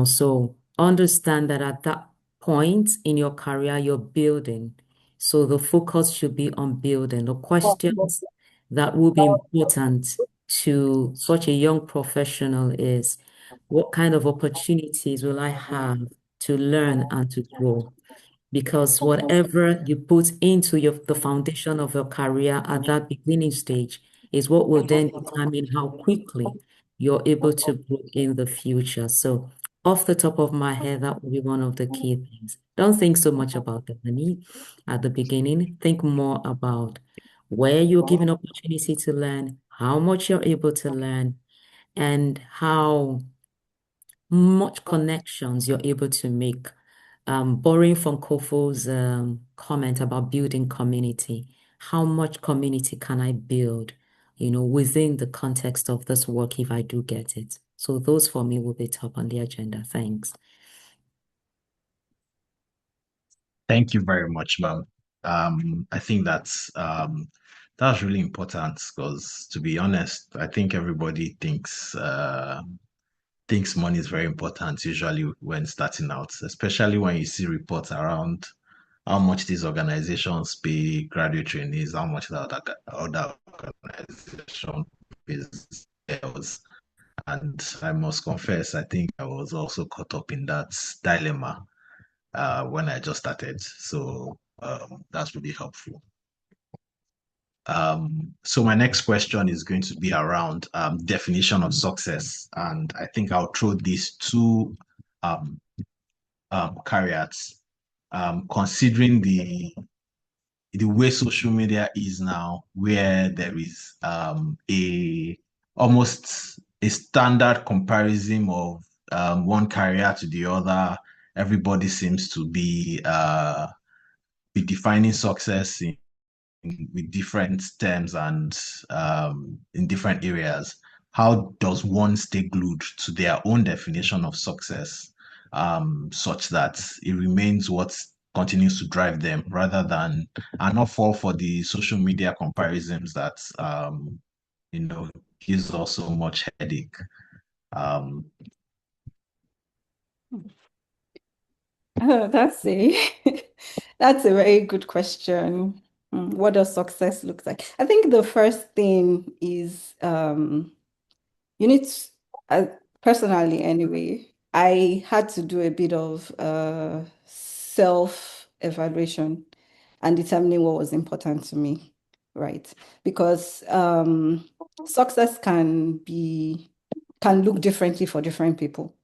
Speaker 7: So understand that at that point in your career, you're building. So the focus should be on building. The questions that will be important to such a young professional is, what kind of opportunities will I have to learn and to grow? Because whatever you put into the foundation of your career at that beginning stage is what will then determine how quickly you're able to grow in the future. So off the top of my head, that will be one of the key things. Don't think so much about the money at the beginning. Think more about where you're given opportunity to learn, how much you're able to learn, and how much connections you're able to make. Borrowing from Kofo's comment about building community, how much community can I build, within the context of this work if I do get it? So those for me will be top on the agenda. Thanks.
Speaker 4: Thank you very much, ma'am. I think that's really important because, to be honest, I think everybody thinks money is very important usually when starting out, especially when you see reports around how much these organizations pay graduate trainees, how much the other organization pays girls. And I must confess, I think I was also caught up in that dilemma when I just started. So that's really helpful. So my next question is going to be around definition of success, and I think I'll throw these two caveats. Considering the way social media is now, where there is almost a standard comparison of one career to the other. Everybody seems to be defining success with different terms and in different areas. How does one stay glued to their own definition of success, such that it remains what continues to drive them, rather than and not fall for the social media comparisons that gives us so much headache? Um,
Speaker 6: That's that's a very good question. What does success look like? I think the first thing is you need to, personally anyway, I had to do a bit of self-evaluation and determining what was important to me, right? Because success can look differently for different people,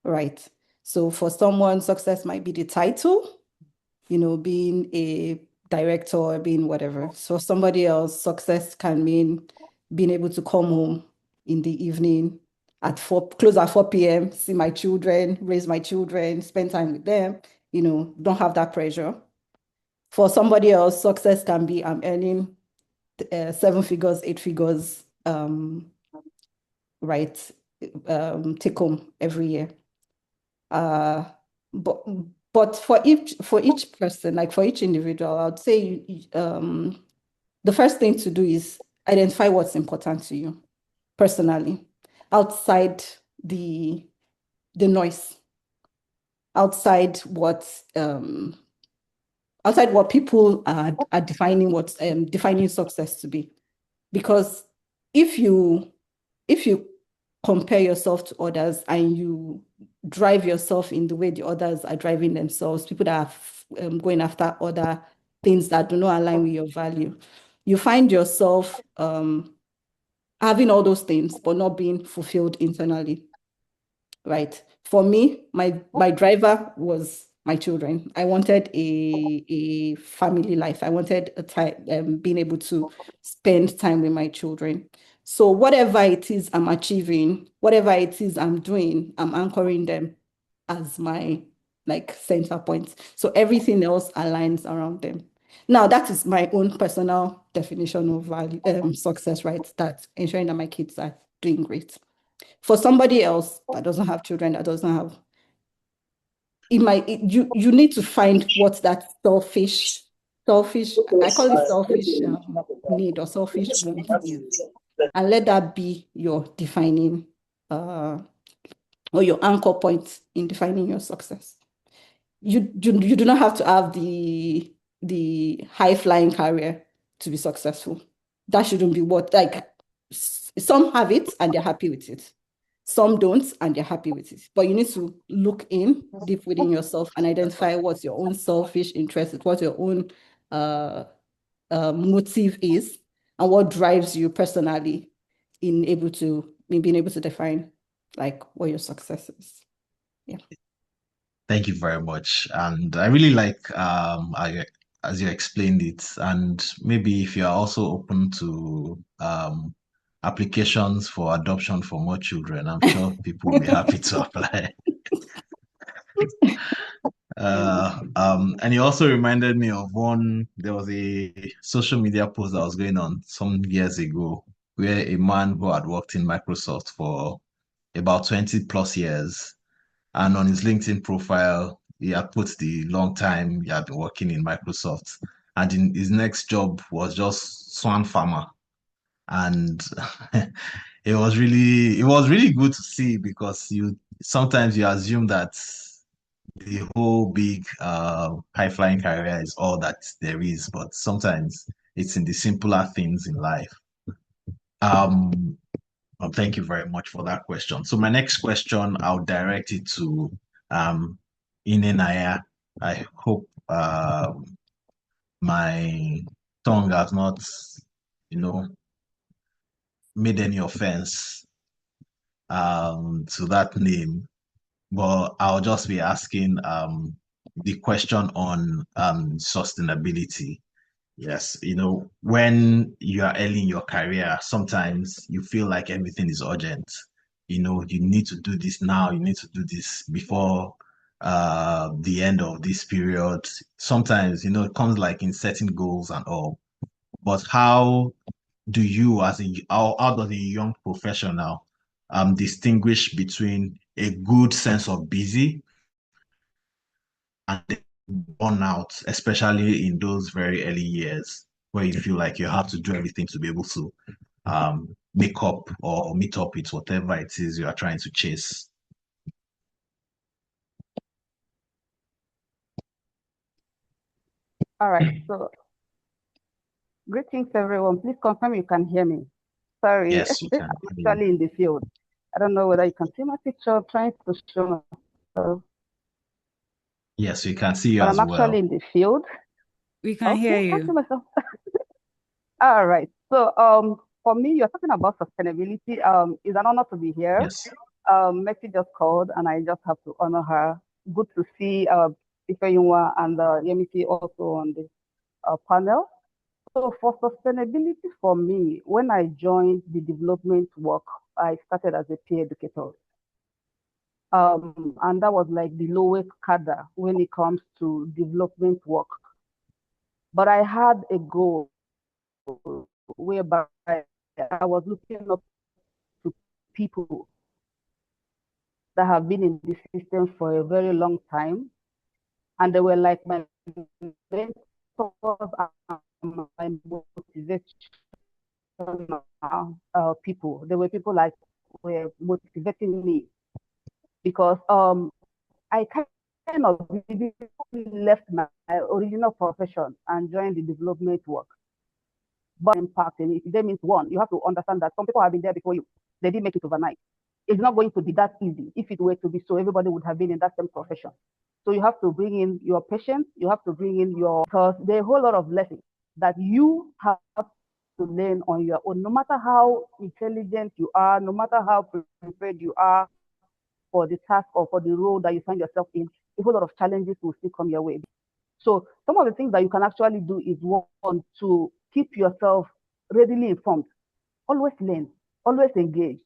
Speaker 6: right? So for someone, success might be the title, being a director or being whatever. So somebody else, success can mean being able to come home in the evening close at 4 p.m., see my children, raise my children, spend time with them, don't have that pressure. For somebody else, success can be I'm earning 7 figures, 8 figures, right, take home every year. But for each person, like for each individual, I'd say the first thing to do is identify what's important to you personally, outside the noise, outside what people are defining what's defining success to be. Because if you compare yourself to others and you drive yourself in the way the others are driving themselves, people that are going after other things that do not align with your value, you find yourself having all those things but not being fulfilled internally, right? For me, my driver was my children. I wanted a family life. I wanted a time being able to spend time with my children. So whatever it is I'm achieving, whatever it is I'm doing, I'm anchoring them as my center point. So everything else aligns around them. Now, that is my own personal definition of value, success, right? That ensuring that my kids are doing great. For somebody else that doesn't have children, that doesn't have, you need to find what that selfish, I call it selfish need or selfish want is, and let that be your defining or your anchor point in defining your success. You do not have to have the high flying career to be successful. That shouldn't be what, some have it and they're happy with it. Some don't and they're happy with it. But you need to look in deep within yourself and identify what's your own selfish interest, what your own motive is, and what drives you personally in being able to define what your success is. Yeah.
Speaker 4: Thank you very much. And I really like as you explained it. And maybe if you are also open to applications for adoption for more children, I'm sure people will be happy to apply. And he also reminded me of there was a social media post that was going on some years ago where a man who had worked in Microsoft for about 20 plus years, and on his LinkedIn profile, he had put the long time he had been working in Microsoft, and his next job was just swan farmer. And it was really good to see, because sometimes you assume that the whole big high flying career is all that there is, but sometimes it's in the simpler things in life. Thank you very much for that question. So my next question, I'll direct it to Inenaya. I hope my tongue has not, made any offense to that name, but I'll just be asking the question on sustainability. Yes, when you are early in your career, sometimes you feel like everything is urgent. You need to do this now, you need to do this before the end of this period. Sometimes, it comes like in setting goals and all. But how do you, how does a young professional distinguish between a good sense of busy and burnout, especially in those very early years where you feel like you have to do everything to be able to make up or meet up with whatever it is you are trying to chase?
Speaker 9: All right, so greetings everyone. Please confirm you can hear me. Sorry,
Speaker 4: Yes, we can.
Speaker 9: I'm actually in the field. I don't know whether you can see my picture. I'm trying to show myself.
Speaker 4: Yes, we can see you
Speaker 9: But
Speaker 4: as
Speaker 9: I'm
Speaker 4: well.
Speaker 9: actually in the field.
Speaker 2: We can hear
Speaker 9: I can't see
Speaker 2: you.
Speaker 9: myself. All right. So for me, you're talking about sustainability. It's an honor to be here.
Speaker 4: Yes.
Speaker 9: Mexi just called, and I just have to honor her. Good to see Ifeyinwa and Yemisi also on the panel. So for sustainability for me, when I joined the development work, I started as a peer educator. And that was like the lowest cadre when it comes to development work. But I had a goal whereby I was looking up to people that have been in this system for a very long time. And they were like my mentors and my motivation people. They were people like were motivating me because I kind of really left my original profession and joined the development work. But impact, and that means one, you have to understand that some people have been there before you. They didn't make it overnight. It's not going to be that easy. If it were to be so, everybody would have been in that same profession. So you have to bring in your patience. You have to bring in your, because there are a whole lot of lessons that you have to learn on your own. No matter how intelligent you are, no matter how prepared you are for the task or for the role that you find yourself in, a whole lot of challenges will still come your way. So some of the things that you can actually do is one, to keep yourself readily informed. Always learn, always engage,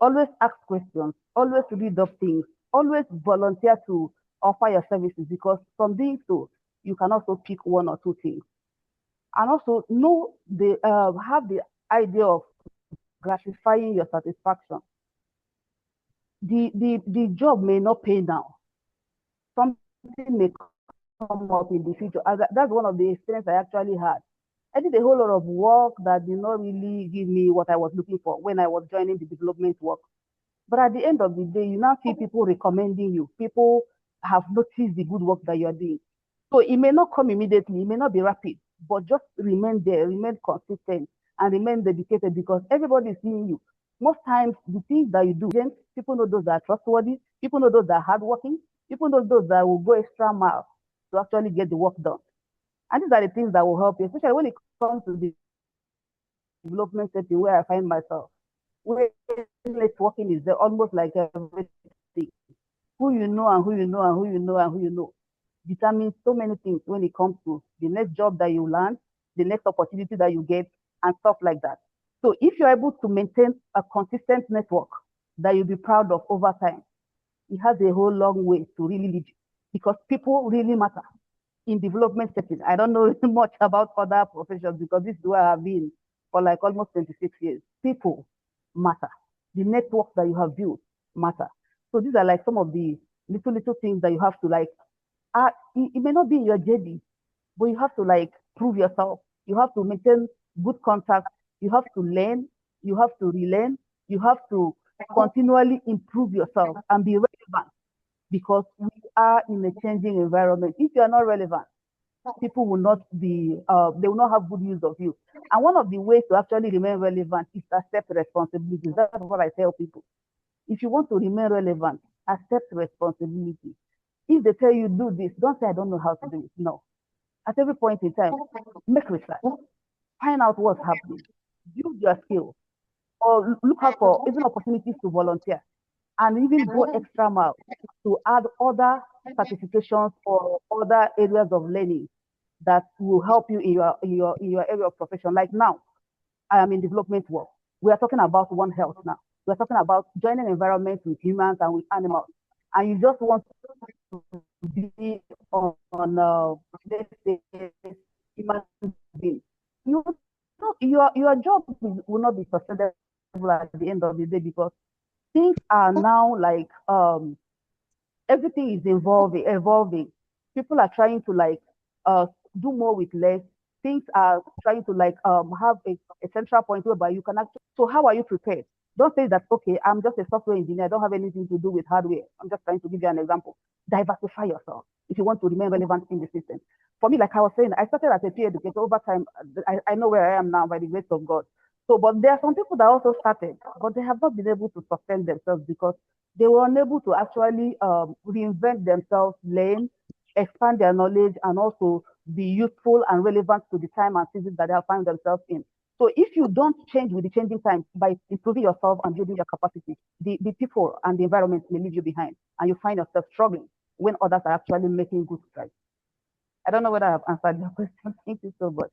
Speaker 9: always ask questions, always read up things, always volunteer to offer your services, because from doing so, you can also pick one or two things. And also know the have the idea of gratifying your satisfaction. The job may not pay now. Something may come up in the future. That's one of the experiences I actually had. I did a whole lot of work that did not really give me what I was looking for when I was joining the development work. But at the end of the day, you now see people recommending you. People have noticed the good work that you're doing. So it may not come immediately, it may not be rapid, but just remain there, remain consistent, and remain dedicated, because everybody is seeing you. Most times, the things that you do, people know those that are trustworthy, people know those that are hardworking, people know those that will go extra mile to actually get the work done. And these are the things that will help you, especially when it comes to the development setting where I find myself. Where networking is there almost like everything. Who you know and who you know and who you know and who you know determines so many things when it comes to the next job that you land, the next opportunity that you get, and stuff like that. So if you're able to maintain a consistent network that you'll be proud of over time, it has a whole long way to really lead you, because people really matter in development setting. I don't know much about other professions because this is where I've been for like almost 26 years. People matter. The network that you have built matter. So these are like some of the little things that you have to like, it may not be in your JD, but you have to like prove yourself. You have to maintain good contact. You have to learn. You have to relearn. You have to continually improve yourself and be relevant, because we are in a changing environment. If you are not relevant, people will not be, they will not have good use of you. And one of the ways to actually remain relevant is to accept responsibilities. That's what I tell people. If you want to remain relevant, accept responsibility. If they tell you do this, don't say I don't know how to do it. No. At every point in time, make research, find out what's happening, build your skills, or look out for even opportunities to volunteer, and even go extra mile to add other certifications or other areas of learning that will help you in your area of profession. Like now, I am in development work. We are talking about One Health now. We are talking about joining environments with humans and with animals. And you just want to be on let's say, human being. Your job will not be sustainable at the end of the day, because things are now like everything is evolving. People are trying to like do more with less. Things are trying to like have a central point whereby you can actually. So how are you prepared? Don't say that, okay, I'm just a software engineer, I don't have anything to do with hardware. I'm just trying to give you an example. Diversify yourself if you want to remain relevant in the system. For me, like I was saying, I started as a peer educator. Over time, I know where I am now by the grace of God. So, but there are some people that also started, but they have not been able to sustain themselves because they were unable to actually reinvent themselves, learn, expand their knowledge, and also be useful and relevant to the time and season that they have found themselves in. So if you don't change with the changing times by improving yourself and building your capacity, the people and the environment may leave you behind, and you find yourself struggling when others are actually making good strides. I don't know whether I have answered your question. Thank you so much.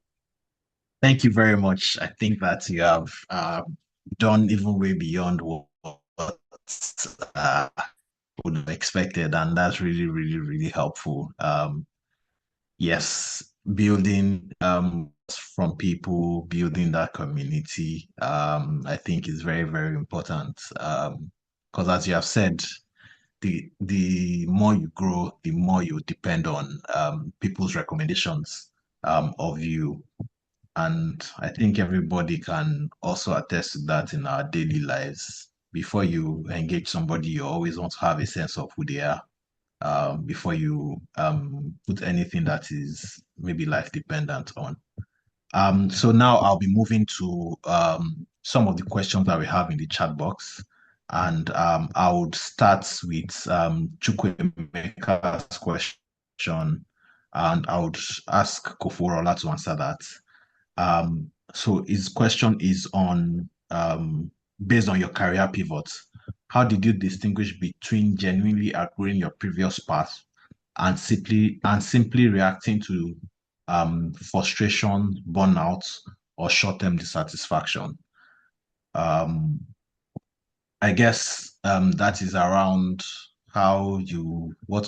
Speaker 4: Thank you very much. I think that you have done even way beyond what uh, would have expected, and that's really, really, really helpful. Yes, building from people, building that community, I think is very, very important. Because as you have said, the more you grow, the more you depend on people's recommendations of you. And I think everybody can also attest to that in our daily lives. Before you engage somebody, you always want to have a sense of who they are before you put anything that is maybe life dependent on. So now I'll be moving to some of the questions that we have in the chat box. And I would start with Chukwemeka's question, and I would ask Koforola to answer that. So his question is on based on your career pivot, how did you distinguish between genuinely outgrowing your previous path and simply reacting to frustration, burnout, or short-term dissatisfaction? I guess that is around what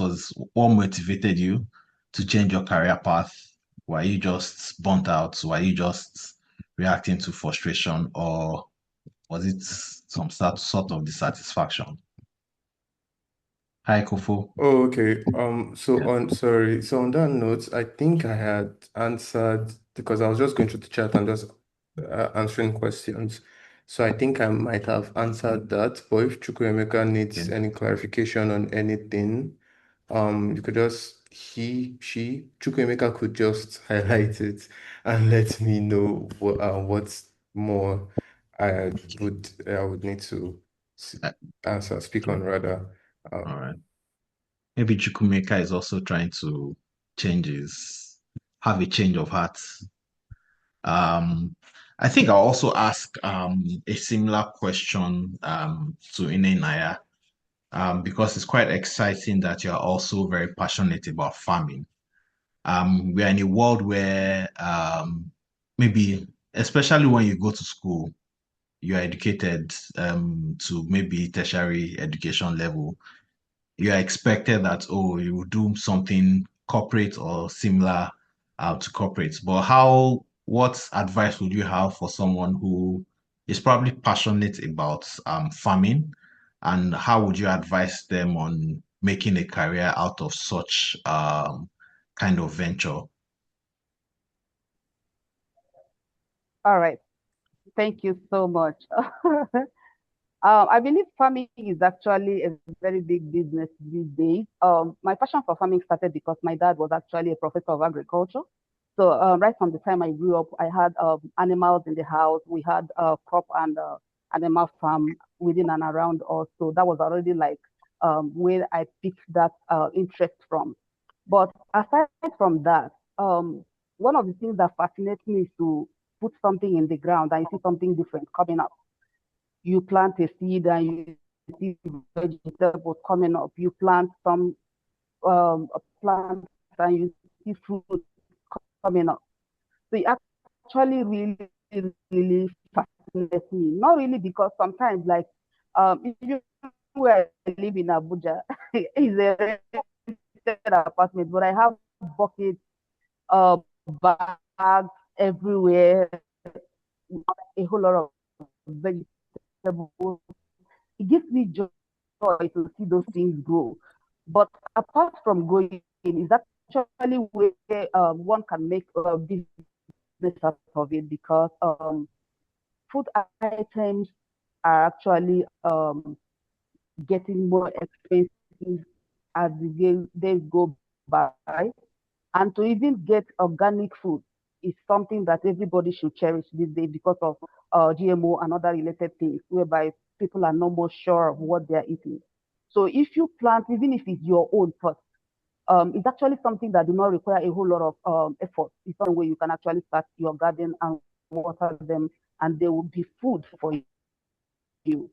Speaker 4: motivated you to change your career path? Were you just burnt out? Were you just reacting to frustration, or was it some sort of dissatisfaction? Hi, Kofo.
Speaker 5: Oh, okay. So on that note, I think I had answered because I was just going through the chat and just answering questions. So I think I might have answered that. But if Chukwuemeka needs
Speaker 4: Okay.
Speaker 5: any clarification on anything, you could Chukwuemeka could just highlight it and let me know what's more I would need to speak on rather.
Speaker 4: All right. Maybe Chukwuemeka is also trying to have a change of heart. I think I'll also ask a similar question to Inenaya, because it's quite exciting that you're also very passionate about farming. We are in a world where maybe, especially when you go to school, you are educated to maybe tertiary education level. You are expected that, oh, you will do something corporate or similar to corporate. But what advice would you have for someone who is probably passionate about farming, and how would you advise them on making a career out of such kind of venture?
Speaker 9: All right. Thank you so much. I believe farming is actually a very big business these days. My passion for farming started because my dad was actually a professor of agriculture. So right from the time I grew up, I had animals in the house. We had crop and animal farm within and around us. So that was already like where I picked that interest from. But aside from that, one of the things that fascinates me is to put something in the ground and you see something different coming up. You plant a seed and you see vegetables coming up. You plant some plants and you see fruit coming up. So it actually really, really fascinates me. Not really because sometimes, like, if where I live in Abuja, is a rented apartment, but I have buckets, uh, bags everywhere, a whole lot of vegetables. It gives me joy to see those things grow. But apart from growing, is actually where one can make a business out of it because food items are actually getting more expensive as the days go by. And to even get organic food is something that everybody should cherish these days because of GMO and other related things, whereby people are no more sure of what they're eating. So if you plant, even if it's your own first, it's actually something that do not require a whole lot of effort. It's one way you can actually start your garden and water them, and they will be food for you.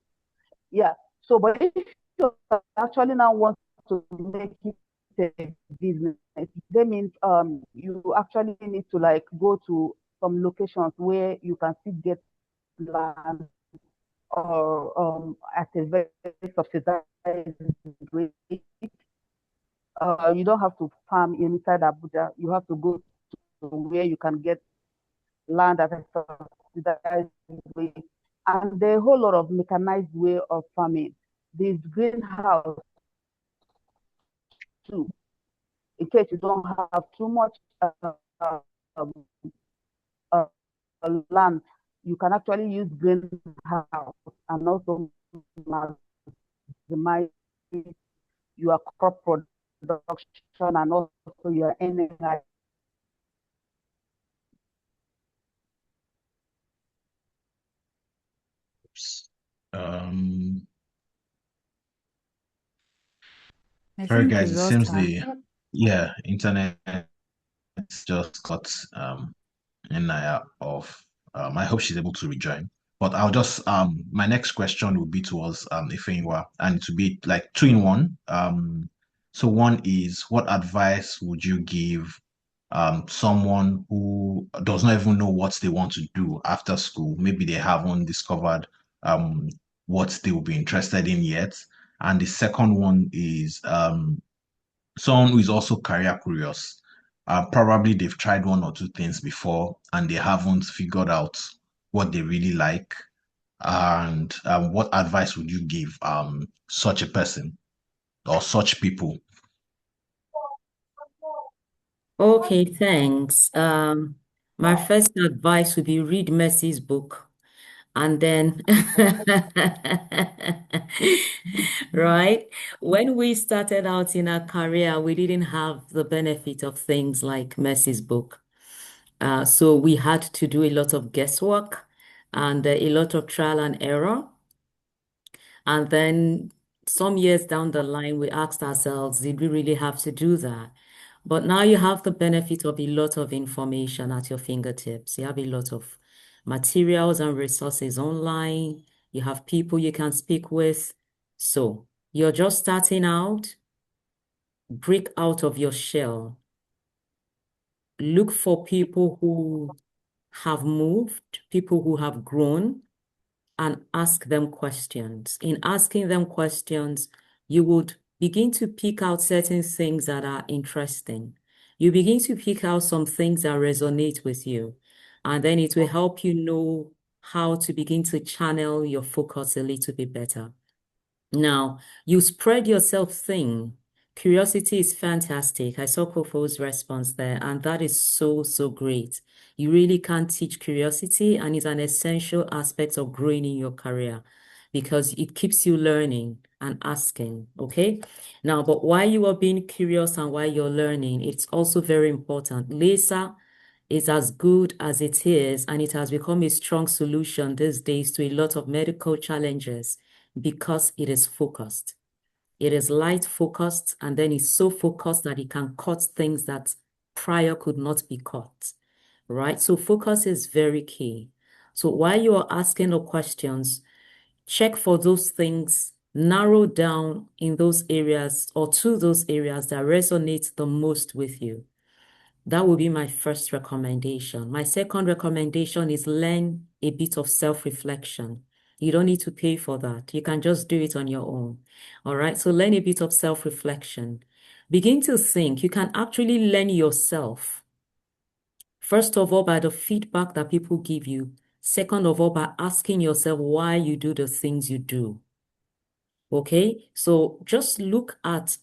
Speaker 9: Yeah. So, but if you actually now want to make it a business, that means you actually need to like go to some locations where you can still get land or at a very subsidized rate. You don't have to farm inside Abuja. You have to go to where you can get land at a subsidized rate. And there are a whole lot of mechanized way of farming. This greenhouse too, in case you don't have too much um, uh, land, you can actually use greenhouse and also maximize your crop production and also your energy.
Speaker 4: Um,
Speaker 2: I
Speaker 4: sorry
Speaker 2: think we
Speaker 4: guys, it
Speaker 2: lost
Speaker 4: seems
Speaker 2: her.
Speaker 4: internet just got Naya off. I hope she's able to rejoin. But I'll just my next question will be towards Ifeanyiwa, and to be like two in one. So one is, what advice would you give someone who does not even know what they want to do after school? Maybe they haven't discovered um what they will be interested in yet. And the second one is someone who is also career curious. Probably they've tried one or two things before and they haven't figured out what they really like. And what advice would you give such a person or such people?
Speaker 7: Okay, thanks. My first advice would be read Mercy's book. And then, right, when we started out in our career, we didn't have the benefit of things like Mercy's book. So we had to do a lot of guesswork and a lot of trial and error. And then some years down the line, we asked ourselves, did we really have to do that? But now you have the benefit of a lot of information at your fingertips. You have a lot of materials and resources online. You have people you can speak with. So you're just starting out, break out of your shell. Look for people who have moved, people who have grown, and ask them questions. In asking them questions, you would begin to pick out certain things that are interesting. You begin to pick out some things that resonate with you, and then it will help you know how to begin to channel your focus a little bit better. Now, you spread yourself thin. Curiosity is fantastic. I saw Kofo's response there, and that is so, so great. You really can't teach curiosity, and it's an essential aspect of growing in your career because it keeps you learning and asking, okay? Now, but while you are being curious and while you're learning, it's also very important. Laser is as good as it is, and it has become a strong solution these days to a lot of medical challenges because it is focused. It is light focused, and then it's so focused that it can cut things that prior could not be cut, right? So focus is very key. So while you are asking the questions, check for those things, narrow down in those areas or to those areas that resonate the most with you. That would be my first recommendation. My second recommendation is learn a bit of self-reflection. You don't need to pay for that. You can just do it on your own. All right. So learn a bit of self-reflection. Begin to think. You can actually learn yourself. First of all, by the feedback that people give you. Second of all, by asking yourself why you do the things you do. Okay. So just look at,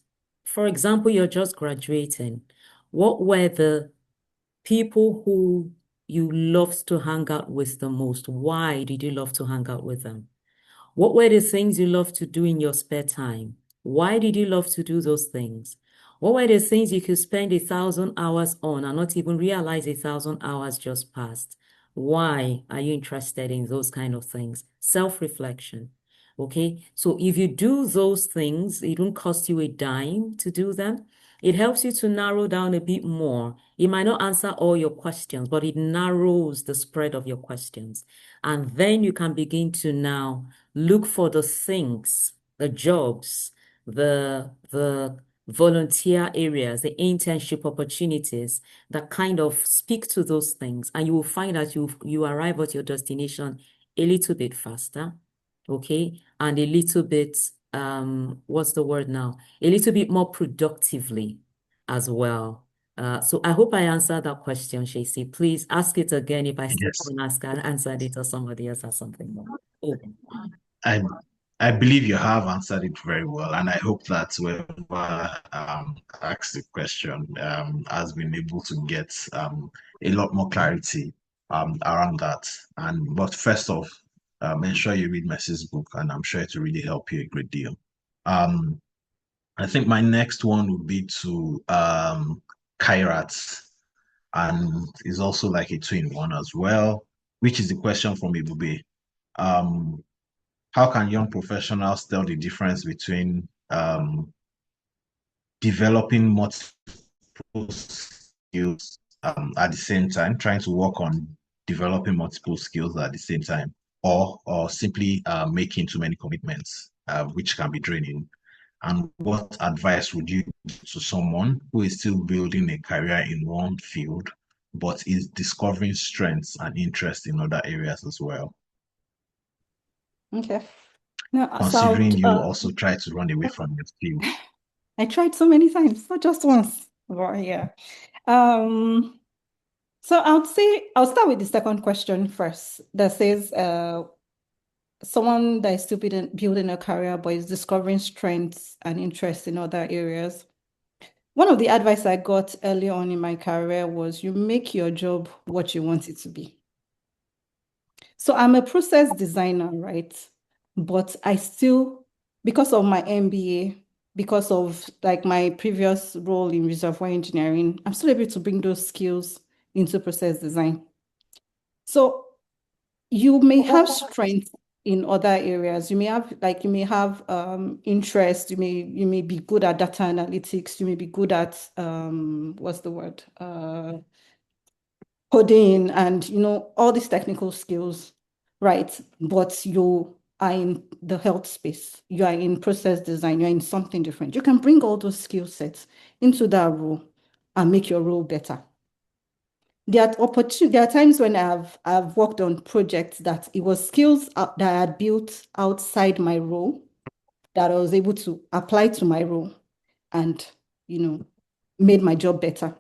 Speaker 7: for example, you're just graduating. What were the people who you loved to hang out with the most? Why did you love to hang out with them? What were the things you loved to do in your spare time? Why did you love to do those things? What were the things you could spend 1,000 hours on and not even realize 1,000 hours just passed? Why are you interested in those kind of things? Self-reflection. Okay, so if you do those things, it won't cost you a dime to do them. It helps you to narrow down a bit more. It might not answer all your questions, but it narrows the spread of your questions. And then you can begin to now look for the things, the jobs, the volunteer areas, the internship opportunities that kind of speak to those things. And you will find that you arrive at your destination a little bit faster, okay? And a little bit, what's the word now? A little bit more productively as well. So I hope I answered that question, Shacey. Please ask it again if I still
Speaker 4: Yes.
Speaker 7: haven't answered it or somebody else has something more. Oh.
Speaker 4: I I believe you have answered it very well, and I hope that whoever asked the question has been able to get a lot more clarity around that. But first off, ensure you read Messi's book, and I'm sure it will really help you a great deal. Um, I think my next one would be to Kairat, and is also like a two-in-one as well, which is the question from Ibube. Um, how can young professionals tell the difference between developing multiple skills at the same time, trying to work on developing multiple skills at the same time, or simply making too many commitments, which can be draining? And what advice would you give to someone who is still building a career in one field, but is discovering strengths and interests in other areas as well?
Speaker 6: Okay. No,
Speaker 4: Considering you also try to run away from your field.
Speaker 6: I tried so many times, not just once. But yeah. So I would say I'll start with the second question first. That says, someone that is still building a career but is discovering strengths and interests in other areas. One of the advice I got early on in my career was you make your job what you want it to be. So I'm a process designer, right? But I still, because of my MBA, because of like my previous role in reservoir engineering, I'm still able to bring those skills into process design. So you may have strength in other areas. You may have interest. You may be good at data analytics. You may be good at what's the word? Coding and all these technical skills, right? But you are in the health space. You are in process design. You're in something different. You can bring all those skill sets into that role and make your role better. There are times when I've worked on projects that it was skills that I had built outside my role that I was able to apply to my role and made my job better.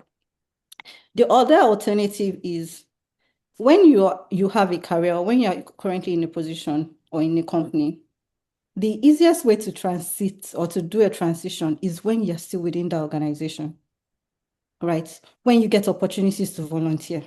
Speaker 6: The other alternative is when you have a career, or when you're currently in a position or in a company, the easiest way to transit or to do a transition is when you're still within the organization, right? When you get opportunities to volunteer.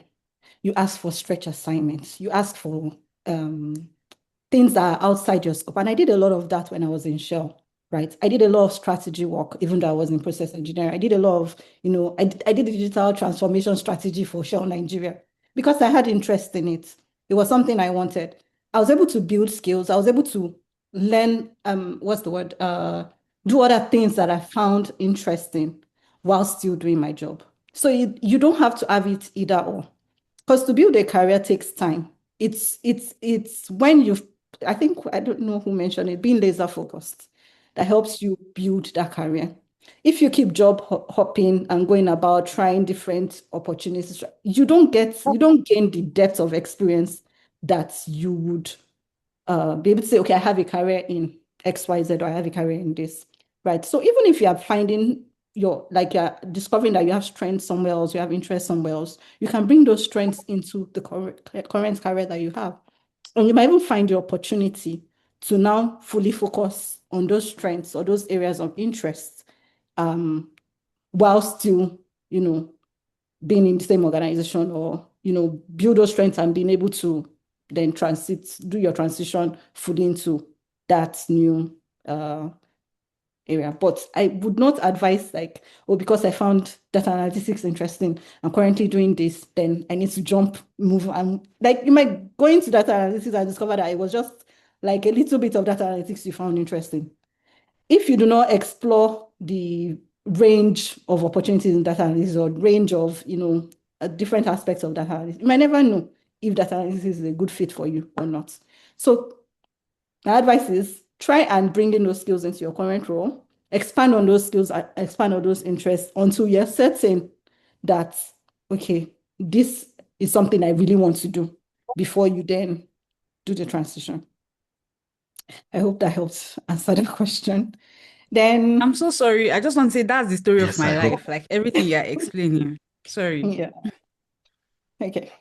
Speaker 6: You ask for stretch assignments. You ask for things that are outside your scope. And I did a lot of that when I was in Shell, right? I did a lot of strategy work, even though I was in process engineering. I did a lot of, I did a digital transformation strategy for Shell Nigeria because I had interest in it. It was something I wanted. I was able to build skills. I was able to learn, do other things that I found interesting while still doing my job. So you don't have to have it either or. Because to build a career takes time. It's when I think, I don't know who mentioned it, being laser focused that helps you build that career. If you keep job hopping and going about trying different opportunities, you don't gain the depth of experience that you would be able to say, okay, I have a career in XYZ, or I have a career in this, right? So even if you are finding you're discovering that you have strengths somewhere else, you have interest somewhere else, you can bring those strengths into the current career that you have. And you might even find the opportunity to now fully focus on those strengths or those areas of interest while still, being in the same organization, or, build those strengths and being able to then do your transition fully into that new area. But I would not advise because I found data analytics interesting, I'm currently doing this, then I need to move. And you might go into data analytics and discover that it was just like a little bit of data analytics you found interesting. If you do not explore the range of opportunities in data analysis or range of, different aspects of data analysis. You might never know if data analysis is a good fit for you or not. So my advice is try and bring in those skills into your current role, expand on those skills, expand on those interests until you're certain that, okay, this is something I really want to do before you then do the transition. I hope that helps answer the question. Then
Speaker 2: I'm so sorry. I just want to say that's the story of
Speaker 4: Yes,
Speaker 2: my
Speaker 4: I hope.
Speaker 2: life. Like everything you're explaining. Sorry.
Speaker 6: yeah. Okay.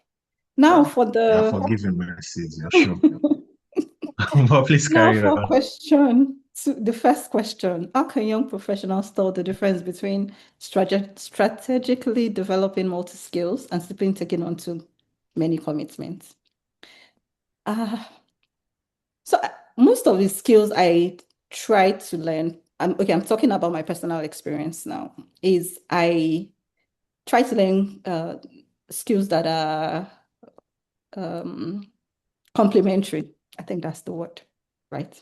Speaker 6: Now for
Speaker 4: Yeah,
Speaker 6: the
Speaker 4: forgive me, you're sure. But please
Speaker 6: now
Speaker 4: carry
Speaker 6: for
Speaker 4: on.
Speaker 6: the first question. How can young professionals tell the difference between strategically developing multi-skills and simply taking on too many commitments? So most of the skills I try to learn, I'm talking about my personal experience now, is I try to learn skills that are complementary. I think that's the word, right?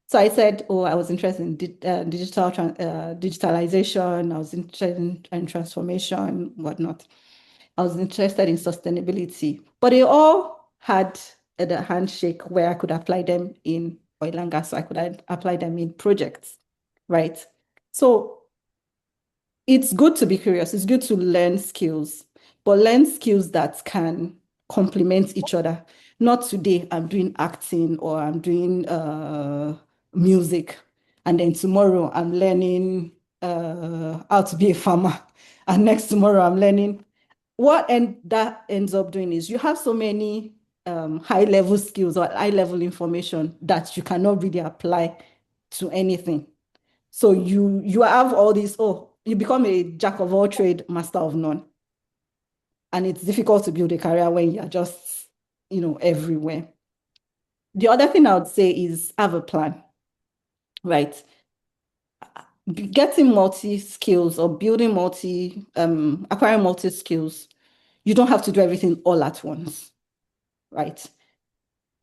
Speaker 6: So I said, I was interested in digitalization. I was interested in transformation, whatnot. I was interested in sustainability, but they all had a handshake where I could apply them in oil and gas. So I could apply them in projects, right? So it's good to be curious. It's good to learn skills, but learn skills that can complement each other. Not today, I'm doing acting or I'm doing music, and then tomorrow I'm learning how to be a farmer, and next tomorrow I'm learning. That ends up doing is you have so many high-level skills or high-level information that you cannot really apply to anything. So you have all these, you become a jack of all trade, master of none. And it's difficult to build a career when you're just, everywhere. The other thing I would say is have a plan, right? Getting multi-skills or building acquiring multi-skills, you don't have to do everything all at once, right?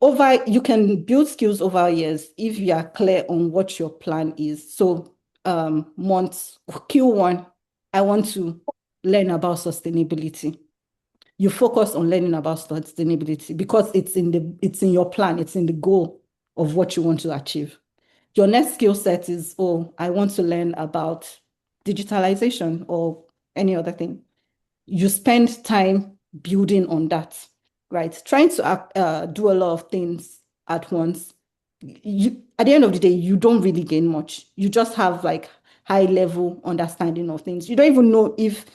Speaker 6: You can build skills over years if you are clear on what your plan is. So Q1, I want to learn about sustainability. You focus on learning about sustainability because it's in your plan, it's in the goal of what you want to achieve. Your next skill set is, I want to learn about digitalization or any other thing. You spend time building on that, right? Trying to do a lot of things at once. At the end of the day, you don't really gain much. You just have like high level understanding of things. You don't even know if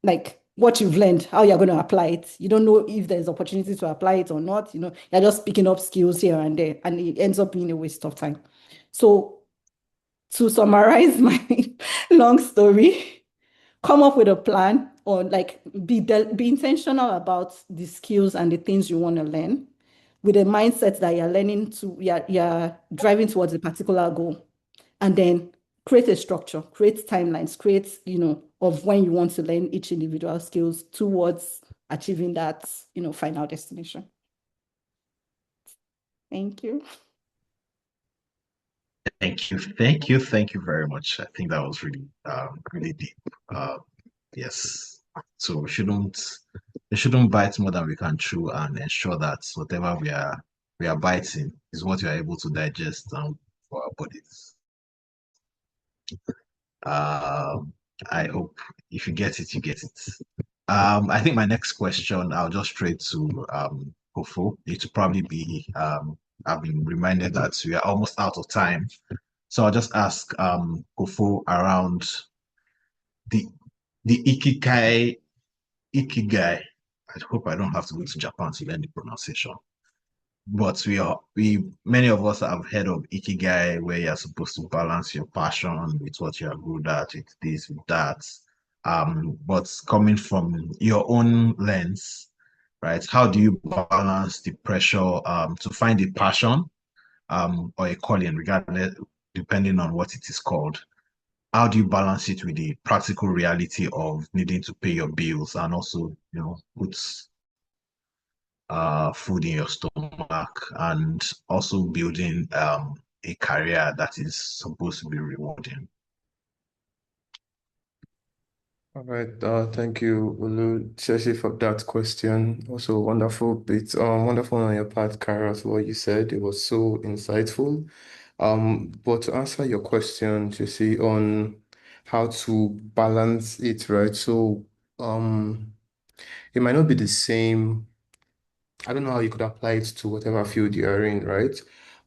Speaker 6: like what you've learned, how you're going to apply it. You don't know if there's opportunity to apply it or not. You're just picking up skills here and there, and it ends up being a waste of time. So to summarize my long story, come up with a plan or like be intentional about the skills and the things you want to learn with a mindset that you're driving towards a particular goal, and then create a structure, create timelines, create, of when you want to learn each individual skills towards achieving that, final destination. Thank you.
Speaker 4: Thank you very much. I think that was really, really deep. Yes. So we shouldn't bite more than we can chew, and ensure that whatever we are biting is what we are able to digest for our bodies. I hope if you get it, you get it. I think my next question, I'll just straight to Kofo. It will probably be I've been reminded that we are almost out of time. So I'll just ask Kofo around the Ikigai. I hope I don't have to go to Japan to learn the pronunciation. But many of us have heard of Ikigai, where you're supposed to balance your passion with what you're good at, with this, with that. But coming from your own lens, right? How do you balance the pressure to find a passion or a calling, regardless, depending on what it is called? How do you balance it with the practical reality of needing to pay your bills and also, put food in your stomach, and also building a career that is supposed to be rewarding?
Speaker 5: All right, thank you, Olu, especially for that question. Also, wonderful bit, wonderful on your part, Kairos, what you said. It was so insightful. But to answer your question, Jesse, on how to balance it, right? So, it might not be the same. I don't know how you could apply it to whatever field you are in, right?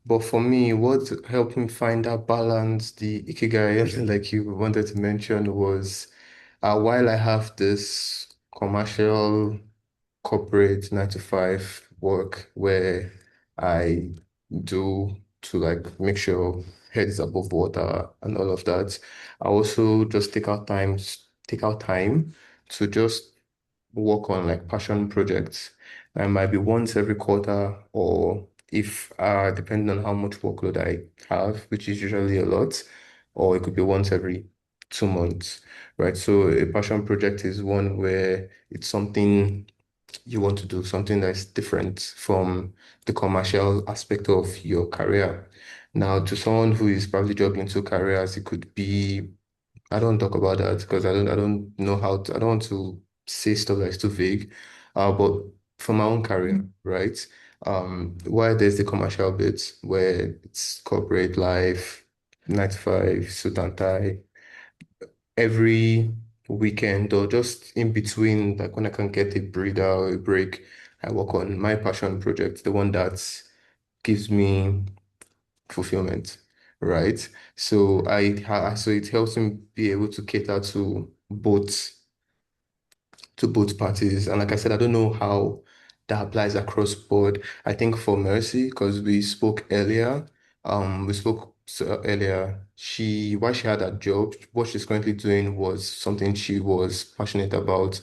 Speaker 5: But for me, what helped me find that balance, the ikigai, like you wanted to mention, was while I have this commercial corporate 9 to 5 work where I do to like make sure head is above water and all of that, I also just take out time to just work on like passion projects. It might be once every quarter, or if depending on how much workload I have, which is usually a lot, or it could be once every 2 months, right? So a passion project is one where it's something you want to do, something that's different from the commercial aspect of your career. Now, to someone who is probably juggling 2 careers, it could be, I don't talk about that because I don't know how to, I don't want to say stuff that's too vague. But for my own career, right? While there's the commercial bits where it's corporate life, 9 to 5, suit and tie, every weekend or just in between, like when I can get a breather or a break, I work on my passion project, the one that gives me fulfillment, right? So it helps me be able to cater to both parties. And like I said, I don't know how that applies across board. I think for Mercy, because we spoke earlier, while she had that job, what she's currently doing was something she was passionate about.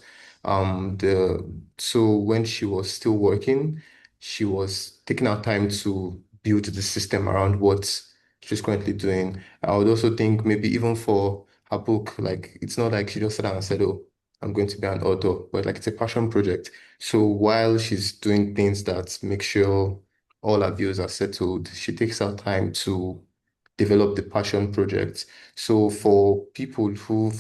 Speaker 5: So when she was still working, she was taking out time to build the system around what she's currently doing. I would also think maybe even for her book, like it's not like she just sat down and said, "Oh, I'm going to be an author," but like it's a passion project. So while she's doing things that make sure all her bills are settled, she takes out time to develop the passion project. So for people who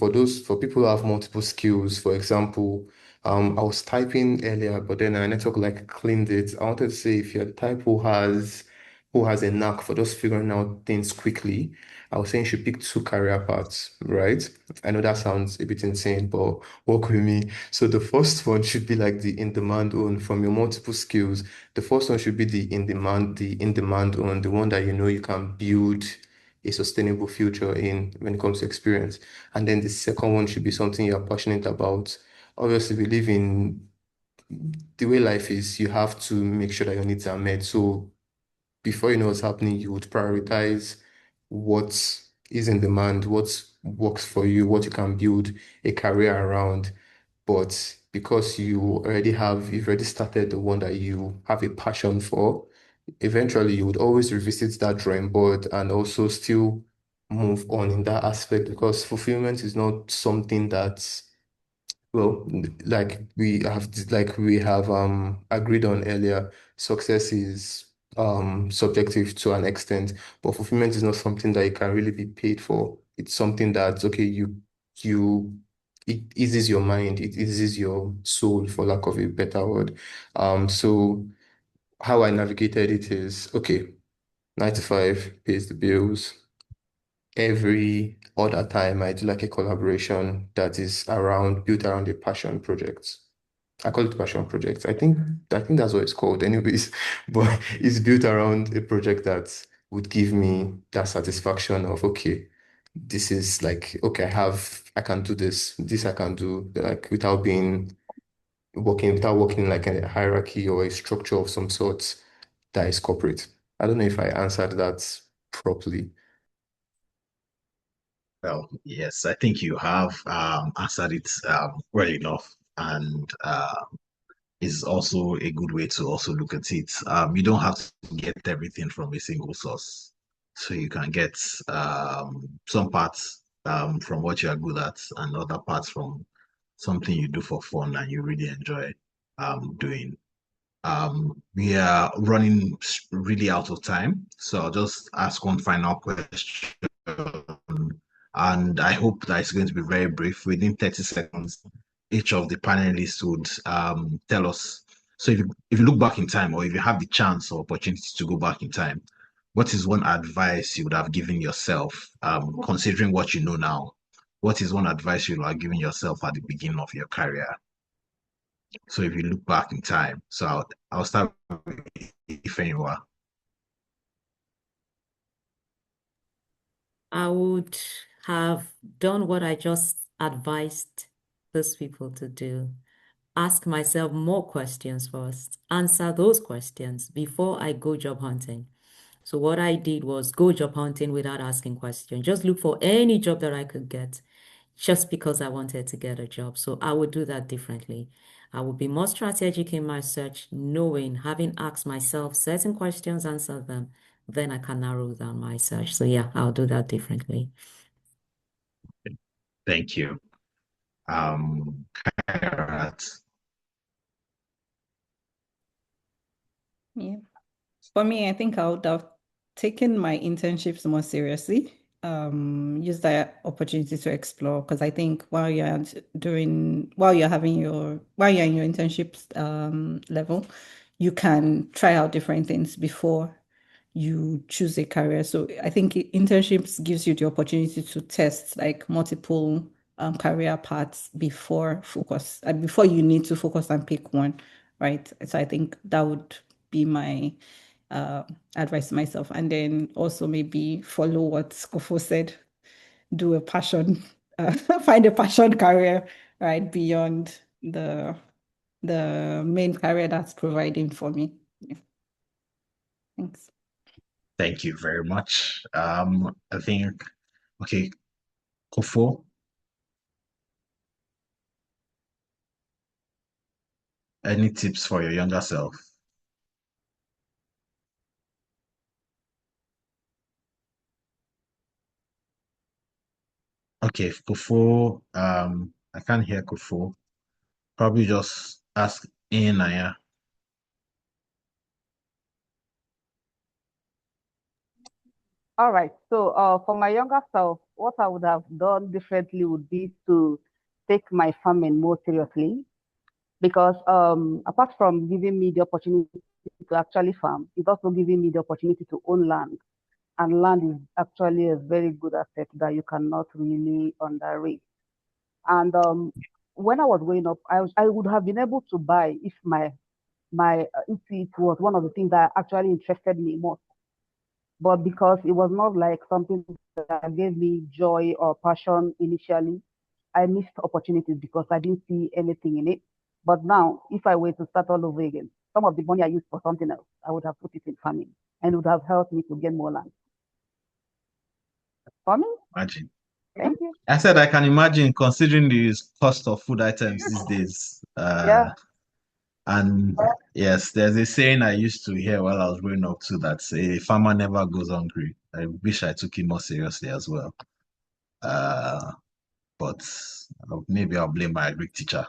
Speaker 5: have multiple skills, for example, I was typing earlier, but then our network like cleaned it. I wanted to say if you're the type who has a knack for just figuring out things quickly, I was saying you should pick 2 career paths, right? I know that sounds a bit insane, but work with me. So the first one should be like the in-demand one from your multiple skills. The first one should be the in-demand one, the one that you know you can build a sustainable future in when it comes to experience. And then the second one should be something you're passionate about. Obviously, we live in the way life is, you have to make sure that your needs are met. So before you know what's happening, you would prioritize what is in demand, what works for you, what you can build a career around. But because you've already started the one that you have a passion for, eventually you would always revisit that drawing board and also still move on in that aspect because fulfillment is not something that's well, like we have agreed on earlier, success is subjective to an extent, but fulfillment is not something that you can really be paid for. It's something that okay, you it eases your mind, it eases your soul, for lack of a better word. So how I navigated it is okay, 9 to 5 pays the bills. Every other time I do like a collaboration that is built around a passion project. I call it passion project. I think that's what it's called anyways. But it's built around a project that would give me that satisfaction of okay, this is like okay, I can do this I can do like without working like in a hierarchy or a structure of some sort that is corporate. I don't know if I answered that properly.
Speaker 4: Well, yes, I think you have answered it well enough, and is also a good way to also look at it. You don't have to get everything from a single source. So you can get some parts from what you are good at and other parts from something you do for fun and you really enjoy doing. We are running really out of time. So I'll just ask one final question. and I hope that it's going to be very brief. Within 30 seconds, each of the panelists would tell us. So if you look back in time, or if you have the chance or opportunity to go back in time, what is one advice you would have given yourself, considering what you know now? What is one advice you would have given yourself at the beginning of your career? So if you look back in time, so I'll start with Ifeanyiwa.
Speaker 7: I would have done what I just advised those people to do. Ask myself more questions first, answer those questions before I go job hunting. So what I did was go job hunting without asking questions. Just look for any job that I could get just because I wanted to get a job. So I would do that differently. I would be more strategic in my search, knowing, having asked myself certain questions, answer them, then I can narrow down my search. So yeah, I'll do that differently.
Speaker 4: Thank you. Kairat.
Speaker 6: Yeah. For me, I think I would have taken my internships more seriously. Use that opportunity to explore, because I think while you're in your internships level, you can try out different things before you choose a career. So I think internships gives you the opportunity to test like multiple career paths before you need to focus and pick one, right? So I think that would be my advice to myself. And then also maybe follow what Skofo said, do a passion, find a passion career, right? Beyond the main career that's providing for me. Yeah. Thanks.
Speaker 4: Thank you very much. I think, okay, Kofo, any tips for your younger self? Okay, Kofo, I can't hear Kofo. Probably just ask Inaya.
Speaker 9: All right. So, for my younger self, what I would have done differently would be to take my farming more seriously, because apart from giving me the opportunity to actually farm, it's also giving me the opportunity to own land. And land is actually a very good asset that you cannot really underrate. And when I was growing up, I would have been able to buy if if it was one of the things that actually interested me more. But because it was not like something that gave me joy or passion initially, I missed opportunities because I didn't see anything in it. But now, if I were to start all over again, some of the money I used for something else, I would have put it in farming, and it would have helped me to get more land. Farming?
Speaker 4: Imagine.
Speaker 9: Thank you.
Speaker 4: I said I can imagine, considering the cost of food items these days.
Speaker 9: Yeah.
Speaker 4: And yes, there's a saying I used to hear while I was growing up too, that a farmer never goes hungry. I wish I took it more seriously as well. But maybe I'll blame my agric teacher.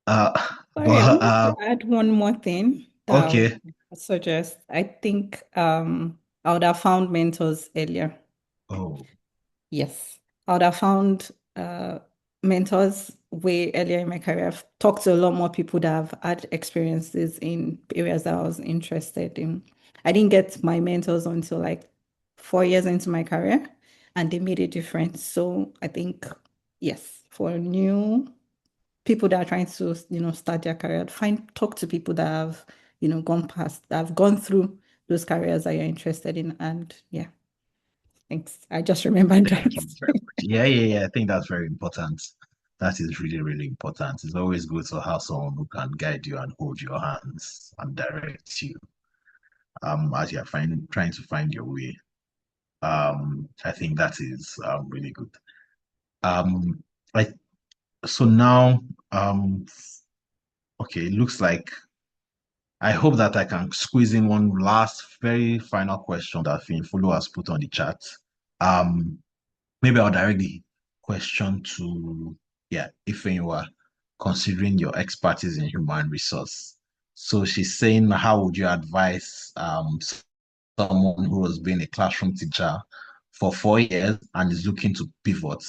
Speaker 6: Sorry, I
Speaker 4: But
Speaker 6: wanted to add one more thing that I
Speaker 4: okay.
Speaker 6: would suggest. I think I would have found mentors earlier.
Speaker 4: Oh,
Speaker 6: Yes, I would have found mentors way earlier in my career. I've talked to a lot more people that have had experiences in areas that I was interested in. I didn't get my mentors until like 4 years into my career, and they made a difference. So I think, yes, for new people that are trying to, start their career, talk to people that have, that have gone through those careers that you're interested in. And yeah, thanks. I just remembered that.
Speaker 4: thank you very much. Yeah. I think that's very important. That is really, really important. It's always good to have someone who can guide you and hold your hands and direct you as you're trying to find your way. I think that is really good. Um, I so now okay, it looks like I hope that I can squeeze in one last very final question that Finfollow has put on the chat. Maybe I'll direct the question to, yeah, if you are considering your expertise in human resource. So she's saying, how would you advise someone who has been a classroom teacher for 4 years and is looking to pivot.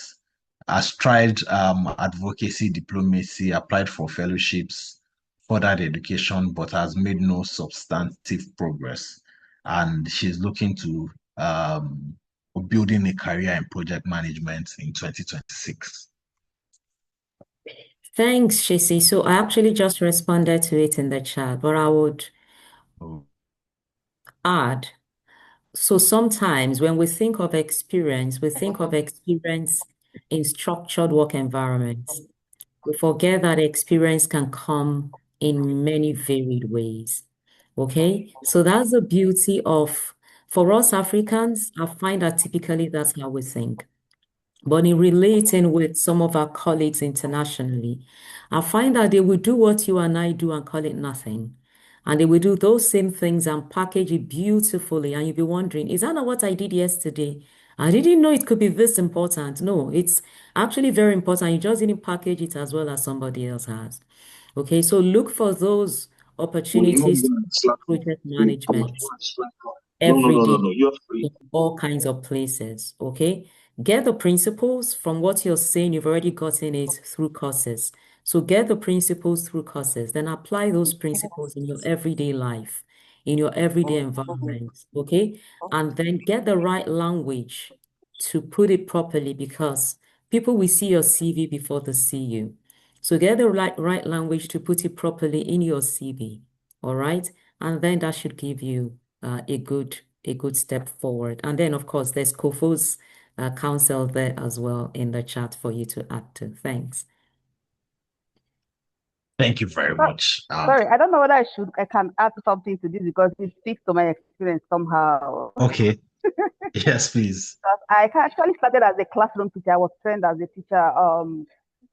Speaker 4: Has tried advocacy, diplomacy, applied for fellowships, further education, but has made no substantive progress. And she's looking to building a career in project management in 2026.
Speaker 7: Thanks, Shisi. So I actually just responded to it in the chat, but I would add. So sometimes when we think of experience, we think of experience in structured work environments. We forget that experience can come in many varied ways. Okay? So that's the beauty of, for us Africans, I find that typically that's how we think. But in relating with some of our colleagues internationally, I find that they will do what you and I do and call it nothing. And they will do those same things and package it beautifully. And you'll be wondering, is that not what I did yesterday? I didn't know it could be this important. No, it's actually very important. You just didn't package it as well as somebody else has. Okay, so look for those opportunities to project management every day in all kinds of places. Okay. Get the principles from what you're saying. You've already gotten it through courses. So get the principles through courses, then apply those principles in your everyday life, in your everyday environment. Okay. And then get the right language to put it properly because people will see your CV before they see you. So get the right language to put it properly in your CV. All right. And then that should give you a good step forward. And then, of course, there's Kofo's counsel there as well in the chat for you to add to. Thanks.
Speaker 4: Thank you very much.
Speaker 9: Sorry, I don't know whether I can add something to this because it speaks to my experience somehow.
Speaker 4: Okay. Yes, please.
Speaker 9: I actually started as a classroom teacher. I was trained as a teacher.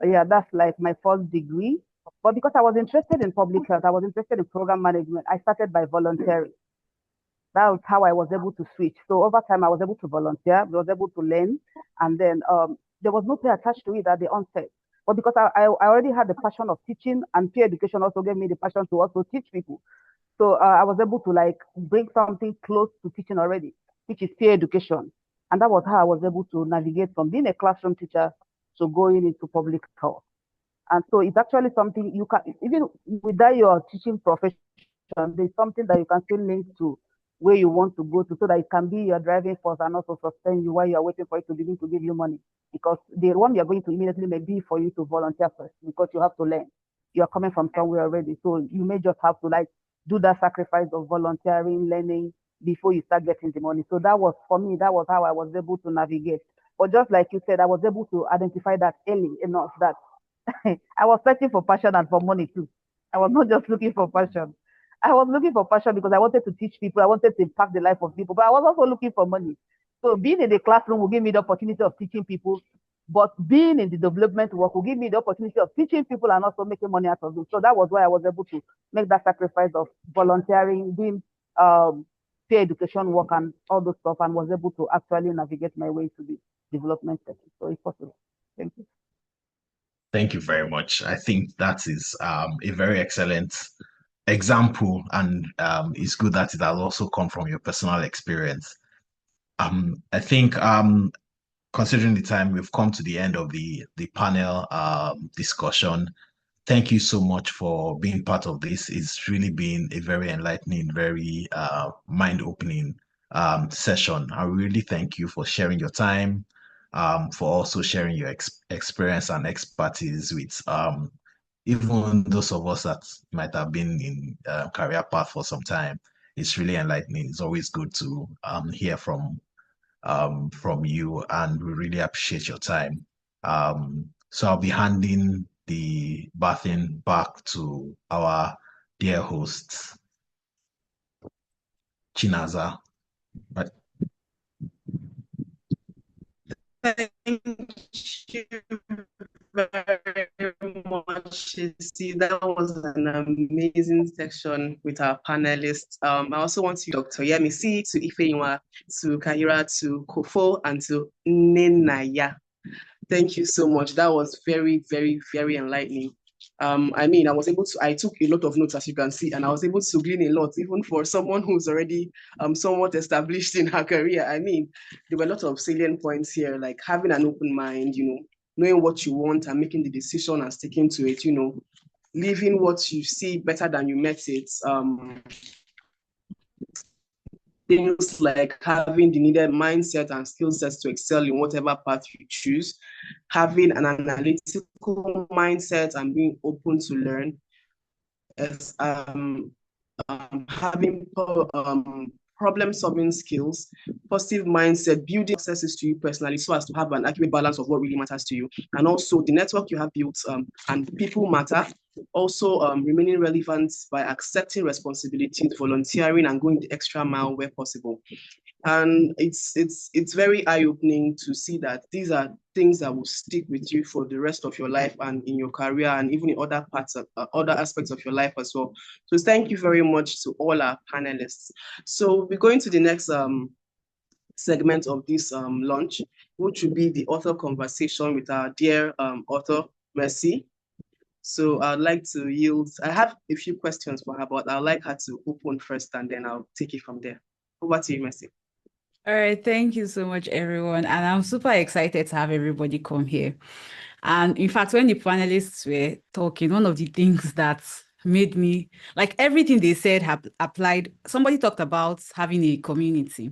Speaker 9: Yeah, that's like my first degree. But because I was interested in public health, I was interested in program management, I started by volunteering. That was how I was able to switch. So over time, I was able to volunteer, I was able to learn, and then there was no pay attached to it at the onset. But because I already had the passion of teaching, and peer education also gave me the passion to also teach people. So I was able to like bring something close to teaching already, which is peer education. And that was how I was able to navigate from being a classroom teacher to going into public health. And so it's actually something you can, even without your teaching profession, there's something that you can still link to where you want to go to so that it can be your driving force and also sustain you while you're waiting for it to begin to give you money. Because the one you're going to immediately may be for you to volunteer first because you have to learn. You're coming from somewhere already. So you may just have to like do that sacrifice of volunteering, learning before you start getting the money. So that was for me, that was how I was able to navigate. But just like you said, I was able to identify that early enough that I was searching for passion and for money too. I was not just looking for passion. I was looking for passion because I wanted to teach people. I wanted to impact the life of people, but I was also looking for money. So being in the classroom will give me the opportunity of teaching people, but being in the development work will give me the opportunity of teaching people and also making money out of it. So that was why I was able to make that sacrifice of volunteering, doing peer education work and all those stuff, and was able to actually navigate my way to the development setting. So it's possible. Thank you.
Speaker 4: Thank you very much. I think that is a very excellent example, and it's good that it has also come from your personal experience. I think considering the time, we've come to the end of the panel discussion. Thank you so much for being part of this. It's really been a very enlightening, very mind-opening session. I really thank you for sharing your time, for also sharing your experience and expertise with even those of us that might have been in career path for some time. It's really enlightening. It's always good to hear from you, and we really appreciate your time. So I'll be handing the baton back to our dear host, Chinaza. Right.
Speaker 1: Thank you very much. See, that was an amazing section with our panelists. I also want to Dr. Yemisi, to Ifeyinwa, to Kahira, to Kofo, and to Nenaya. Thank you so much. That was very, very, very enlightening. I took a lot of notes, as you can see, and I was able to glean a lot, even for someone who's already somewhat established in her career. There were a lot of salient points here, like having an open mind, knowing what you want and making the decision and sticking to it, leaving what you see better than you met it. Things like having the needed mindset and skill sets to excel in whatever path you choose, having an analytical mindset and being open to learn, as having problem-solving skills, positive mindset, building successes to you personally so as to have an accurate balance of what really matters to you. And also the network you have built and people matter. Also remaining relevant by accepting responsibility, volunteering, and going the extra mile where possible. And it's very eye-opening to see that these are things that will stick with you for the rest of your life and in your career and even in other parts of other aspects of your life as well. So thank you very much to all our panelists. So we're going to the next segment of this launch, which will be the author conversation with our dear author, Mercy. So I'd like to yield. I have a few questions for her, but I'd like her to open first and then I'll take it from there. Over to you, Mercy.
Speaker 2: All right, thank you so much, everyone. And I'm super excited to have everybody come here. And in fact, when the panelists were talking, one of the things that made me, like everything they said have applied. Somebody talked about having a community.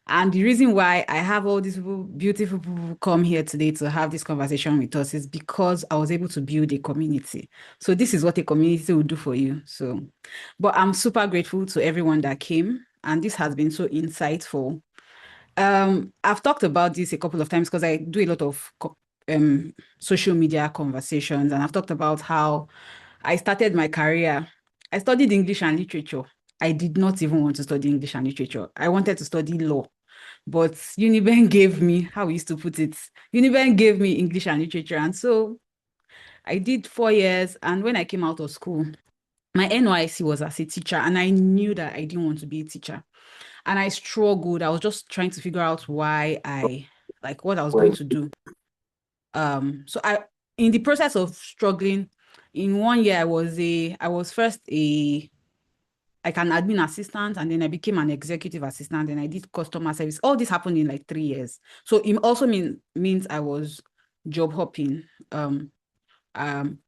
Speaker 2: And the reason why I have all these beautiful people come here today to have this conversation with us is because I was able to build a community. So this is what a community will do for you. But I'm super grateful to everyone that came. And this has been so insightful. I've talked about this a couple of times because I do a lot of social media conversations, and I've talked about how I started my career. I studied English and literature. I did not even want to study English and literature. I wanted to study law, but Uniben gave me, how we used to put it, Uniben gave me English and literature. And so I did 4 years. And when I came out of school, my NYSC was as a teacher, and I knew that I didn't want to be a teacher. And I struggled. I was just trying to figure out what I was going to do. In the process of struggling, in 1 year, I was first an admin assistant, and then I became an executive assistant, and I did customer service. All this happened in like 3 years. So it also means I was job hopping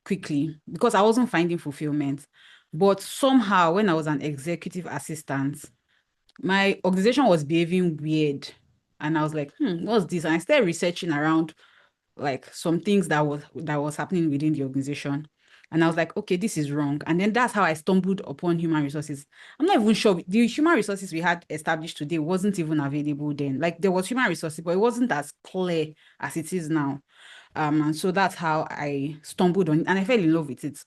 Speaker 2: quickly because I wasn't finding fulfillment. But somehow, when I was an executive assistant, my organization was behaving weird. And I was like, what's this? And I started researching around like some things that was happening within the organization. And I was like, okay, this is wrong. And then that's how I stumbled upon human resources. I'm not even sure the human resources we had established today wasn't even available then. Like there was human resources, but it wasn't as clear as it is now. And so that's how I stumbled on it, and I fell in love with it.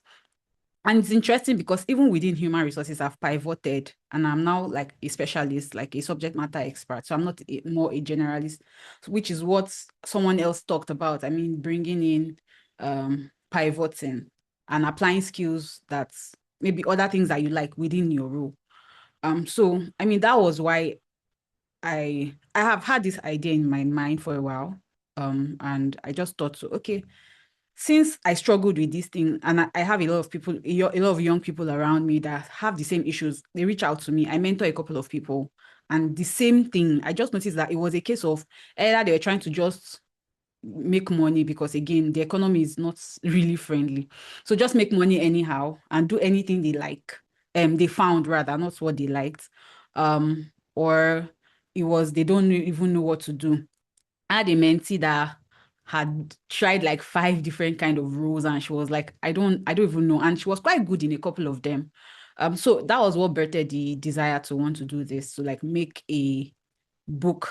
Speaker 2: And it's interesting because even within human resources, I've pivoted and I'm now like a specialist, like a subject matter expert. So I'm not more a generalist, which is what someone else talked about. I mean, bringing in pivoting and applying skills that's maybe other things that you like within your role. So, I mean, that was why I have had this idea in my mind for a while. And I just thought, so, okay, since I struggled with this thing, and I have a lot of young people around me that have the same issues, they reach out to me. I mentor a couple of people, and the same thing. I just noticed that it was a case of either they were trying to just make money because, again, the economy is not really friendly. So just make money anyhow and do anything they like. They found rather, not what they liked. Or it was they don't even know what to do. I had a mentee that had tried like 5 different kind of roles, and she was like, I don't even know. And she was quite good in a couple of them. So that was what birthed the desire to want to do this, to like make a book.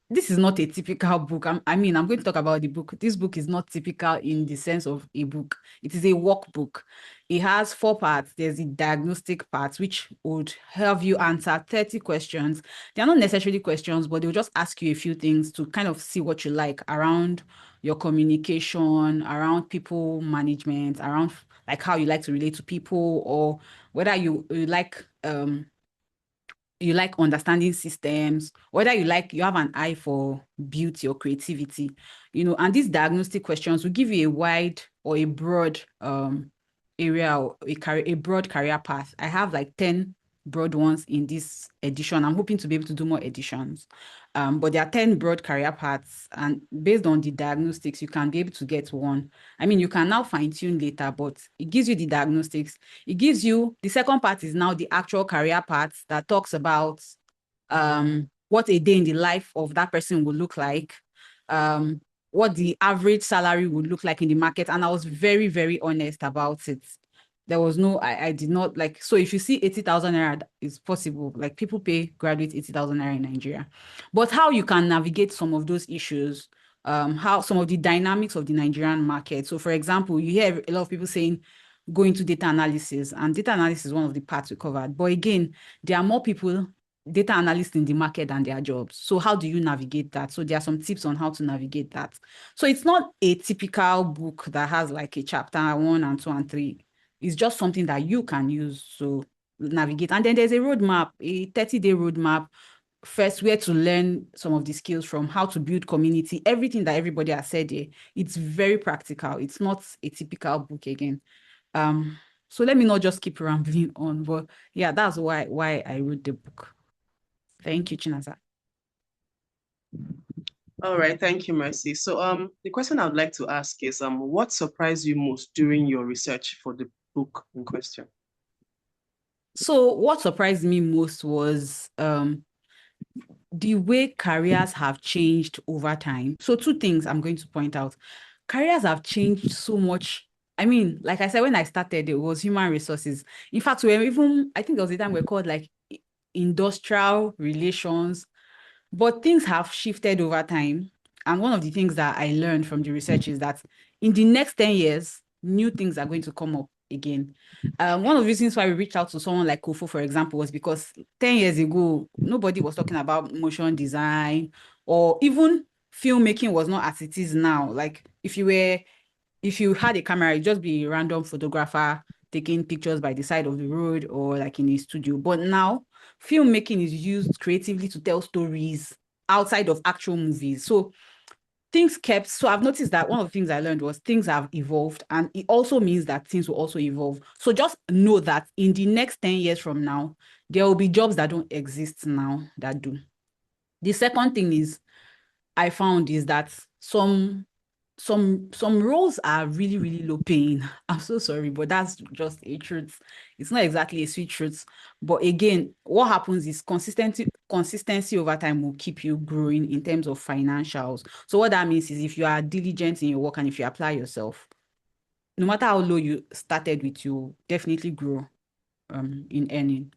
Speaker 2: This is not a typical book. I'm going to talk about the book. This book is not typical in the sense of a book. It is a workbook. It has 4 parts. There's the diagnostic part, which would have you answer 30 questions. They're not necessarily questions, but they'll just ask you a few things to kind of see what you like around your communication, around people management, around like how you like to relate to people, or whether you like understanding systems, whether you have an eye for beauty or creativity, and these diagnostic questions will give you a wide or a broad area or a broad career path. I have like 10 broad ones in this edition. I'm hoping to be able to do more editions. But there are 10 broad career paths, and based on the diagnostics, you can be able to get one. I mean, you can now fine-tune later, but it gives you the diagnostics. It gives you, the second part is now the actual career path that talks about what a day in the life of that person will look like, what the average salary would look like in the market. And I was very, very honest about it. There was no, I did not like, so if you see 80,000 naira, it's possible. Like people pay graduates 80,000 naira in Nigeria. But how you can navigate some of those issues, how some of the dynamics of the Nigerian market. So for example, you hear a lot of people saying, go into data analysis, and data analysis is one of the parts we covered. But again, there are more people, data analysts in the market than their jobs. So how do you navigate that? So there are some tips on how to navigate that. So it's not a typical book that has like a chapter 1 and 2 and 3. It's just something that you can use to navigate. And then there's a roadmap, a 30-day roadmap. First, where to learn some of the skills from, how to build community, everything that everybody has said here. It's very practical. It's not a typical book again. So let me not just keep rambling on, but yeah, that's why I wrote the book. Thank you, Chinaza.
Speaker 1: All right, thank you, Mercy. So the question I would like to ask is what surprised you most during your research for the book in question?
Speaker 2: So what surprised me most was the way careers have changed over time. So two things I'm going to point out. Careers have changed so much. I mean, like I said, when I started, it was human resources. In fact, we were even, I think there was a time we were called like industrial relations, but things have shifted over time. And one of the things that I learned from the research is that in the next 10 years, new things are going to come up again. One of the reasons why we reached out to someone like Kofo, for example, was because 10 years ago, nobody was talking about motion design, or even filmmaking was not as it is now. Like if you had a camera, it'd just be a random photographer taking pictures by the side of the road or like in a studio. But now filmmaking is used creatively to tell stories outside of actual movies. So I've noticed that one of the things I learned was things have evolved, and it also means that things will also evolve. So just know that in the next 10 years from now, there will be jobs that don't exist now that do. The second thing I found is that some roles are really, really low paying. I'm so sorry, but that's just a truth. It's not exactly a sweet truth. But again, what happens is consistency over time will keep you growing in terms of financials. So what that means is if you are diligent in your work and if you apply yourself, no matter how low you started with, you definitely grow in earning.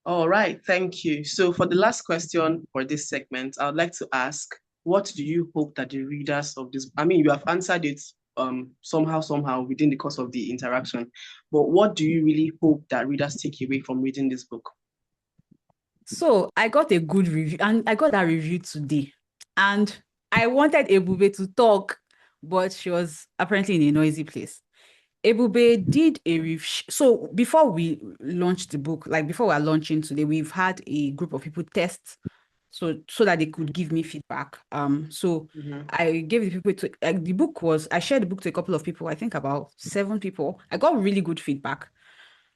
Speaker 1: All right, thank you. So for the last question for this segment, I would like to ask, what do you hope that the readers of this, I mean, you have answered it somehow within the course of the interaction, but what do you really hope that readers take away from reading this book?
Speaker 2: So I got a good review, and I got that review today. And I wanted Ebube to talk, but she was apparently in a noisy place. Ebube did a review. So before we launched the book, like before we are launching today, we've had a group of people test so that they could give me feedback. So I gave the people to I shared the book to a couple of people, I think about 7 people. I got really good feedback.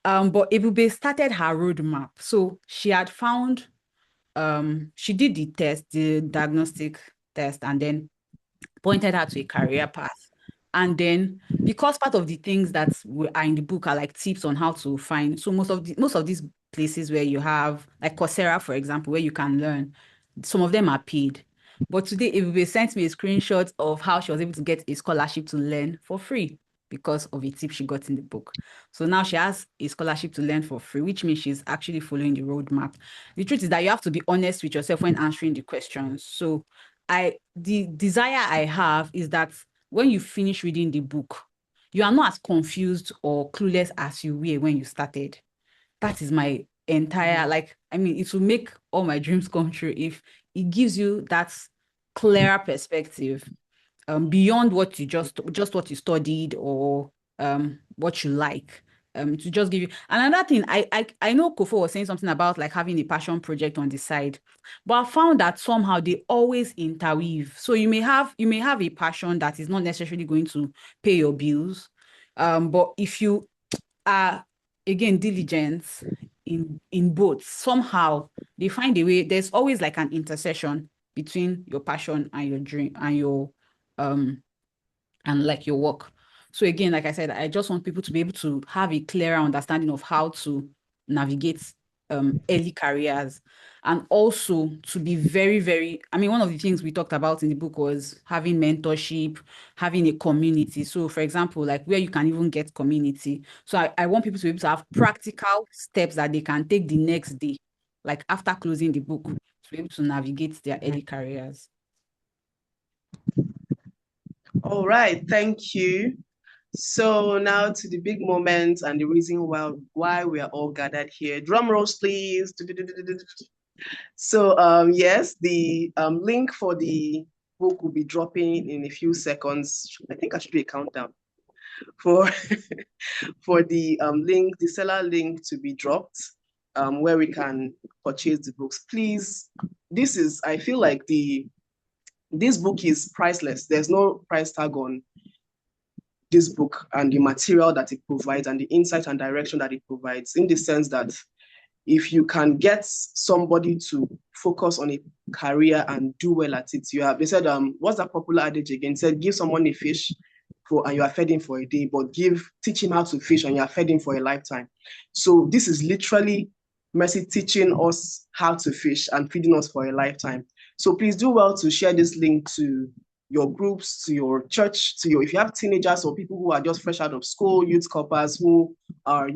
Speaker 2: But Ebube started her roadmap. So she had found she did the test, the diagnostic test, and then pointed her to a career path. And then because part of the things that are in the book are like tips on how to find, so most of these places where you have like Coursera, for example, where you can learn, some of them are paid. But today, Ebube sent me a screenshot of how she was able to get a scholarship to learn for free because of a tip she got in the book. So now she has a scholarship to learn for free, which means she's actually following the roadmap. The truth is that you have to be honest with yourself when answering the questions. So the desire I have is that when you finish reading the book, you are not as confused or clueless as you were when you started. That is my entire, it will make all my dreams come true if it gives you that clearer perspective beyond what you just what you studied or what you like. to just give you another thing. I know Kofo was saying something about like having a passion project on the side, but I found that somehow they always interweave. So you may have a passion that is not necessarily going to pay your bills, but if you are again diligent in both, somehow they find a way. There's always like an intersection between your passion and your dream and your and like your work. So again, like I said, I just want people to be able to have a clearer understanding of how to navigate early careers, and also to be very, very, I mean, one of the things we talked about in the book was having mentorship, having a community. So for example, like where you can even get community. So I want people to be able to have practical steps that they can take the next day, like after closing the book, to be able to navigate their early careers.
Speaker 1: All right, thank you. So now to the big moment and the reason why we are all gathered here. Drum rolls, please. So yes, the link for the book will be dropping in a few seconds. I think I should do a countdown for for the link, the seller link to be dropped, where we can purchase the books. Please, I feel like this book is priceless. There's no price tag on this book and the material that it provides and the insight and direction that it provides, in the sense that if you can get somebody to focus on a career and do well at it, they said, what's that popular adage again? It said, give someone a fish and you are fed him for a day, but teach him how to fish and you are fed him for a lifetime. So this is literally Mercy teaching us how to fish and feeding us for a lifetime. So please do well to share this link to your groups, to your church, if you have teenagers or people who are just fresh out of school, youth corpers who are,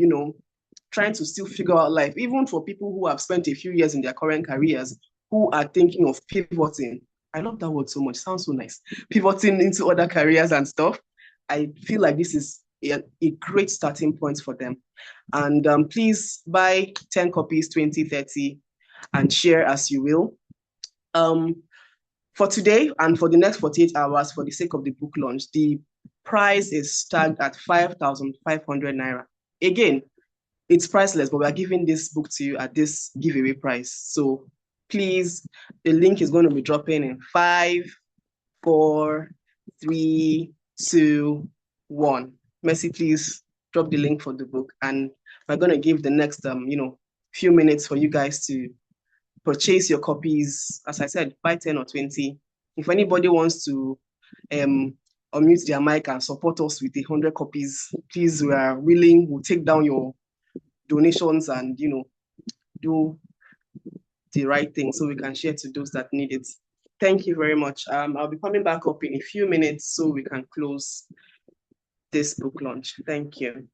Speaker 1: trying to still figure out life, even for people who have spent a few years in their current careers, who are thinking of pivoting. I love that word so much, sounds so nice. Pivoting into other careers and stuff. I feel like this is a great starting point for them. And please buy 10 copies, 20, 30, and share as you will. For today and for the next 48 hours, for the sake of the book launch, the price is tagged at 5,500 Naira. Again, it's priceless, but we're giving this book to you at this giveaway price. So please, the link is going to be dropping in 5, 4, 3, 2, 1. Mercy, please drop the link for the book. And we're going to give the next, few minutes for you guys to purchase your copies. As I said, buy 10 or 20. If anybody wants to unmute their mic and support us with 100 copies, please, we are willing. We'll take down your donations and, do the right thing so we can share to those that need it. Thank you very much. I'll be coming back up in a few minutes so we can close this book launch. Thank you.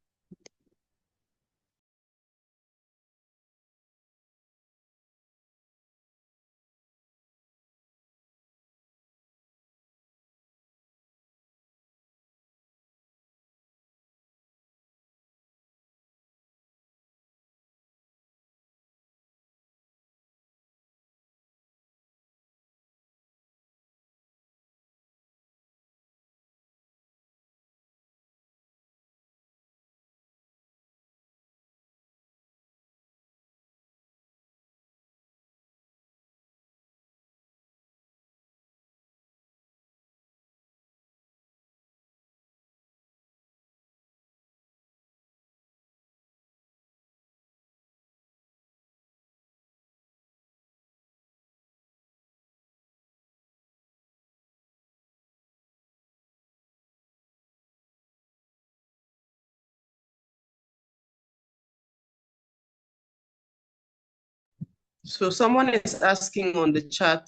Speaker 1: So someone is asking on the chat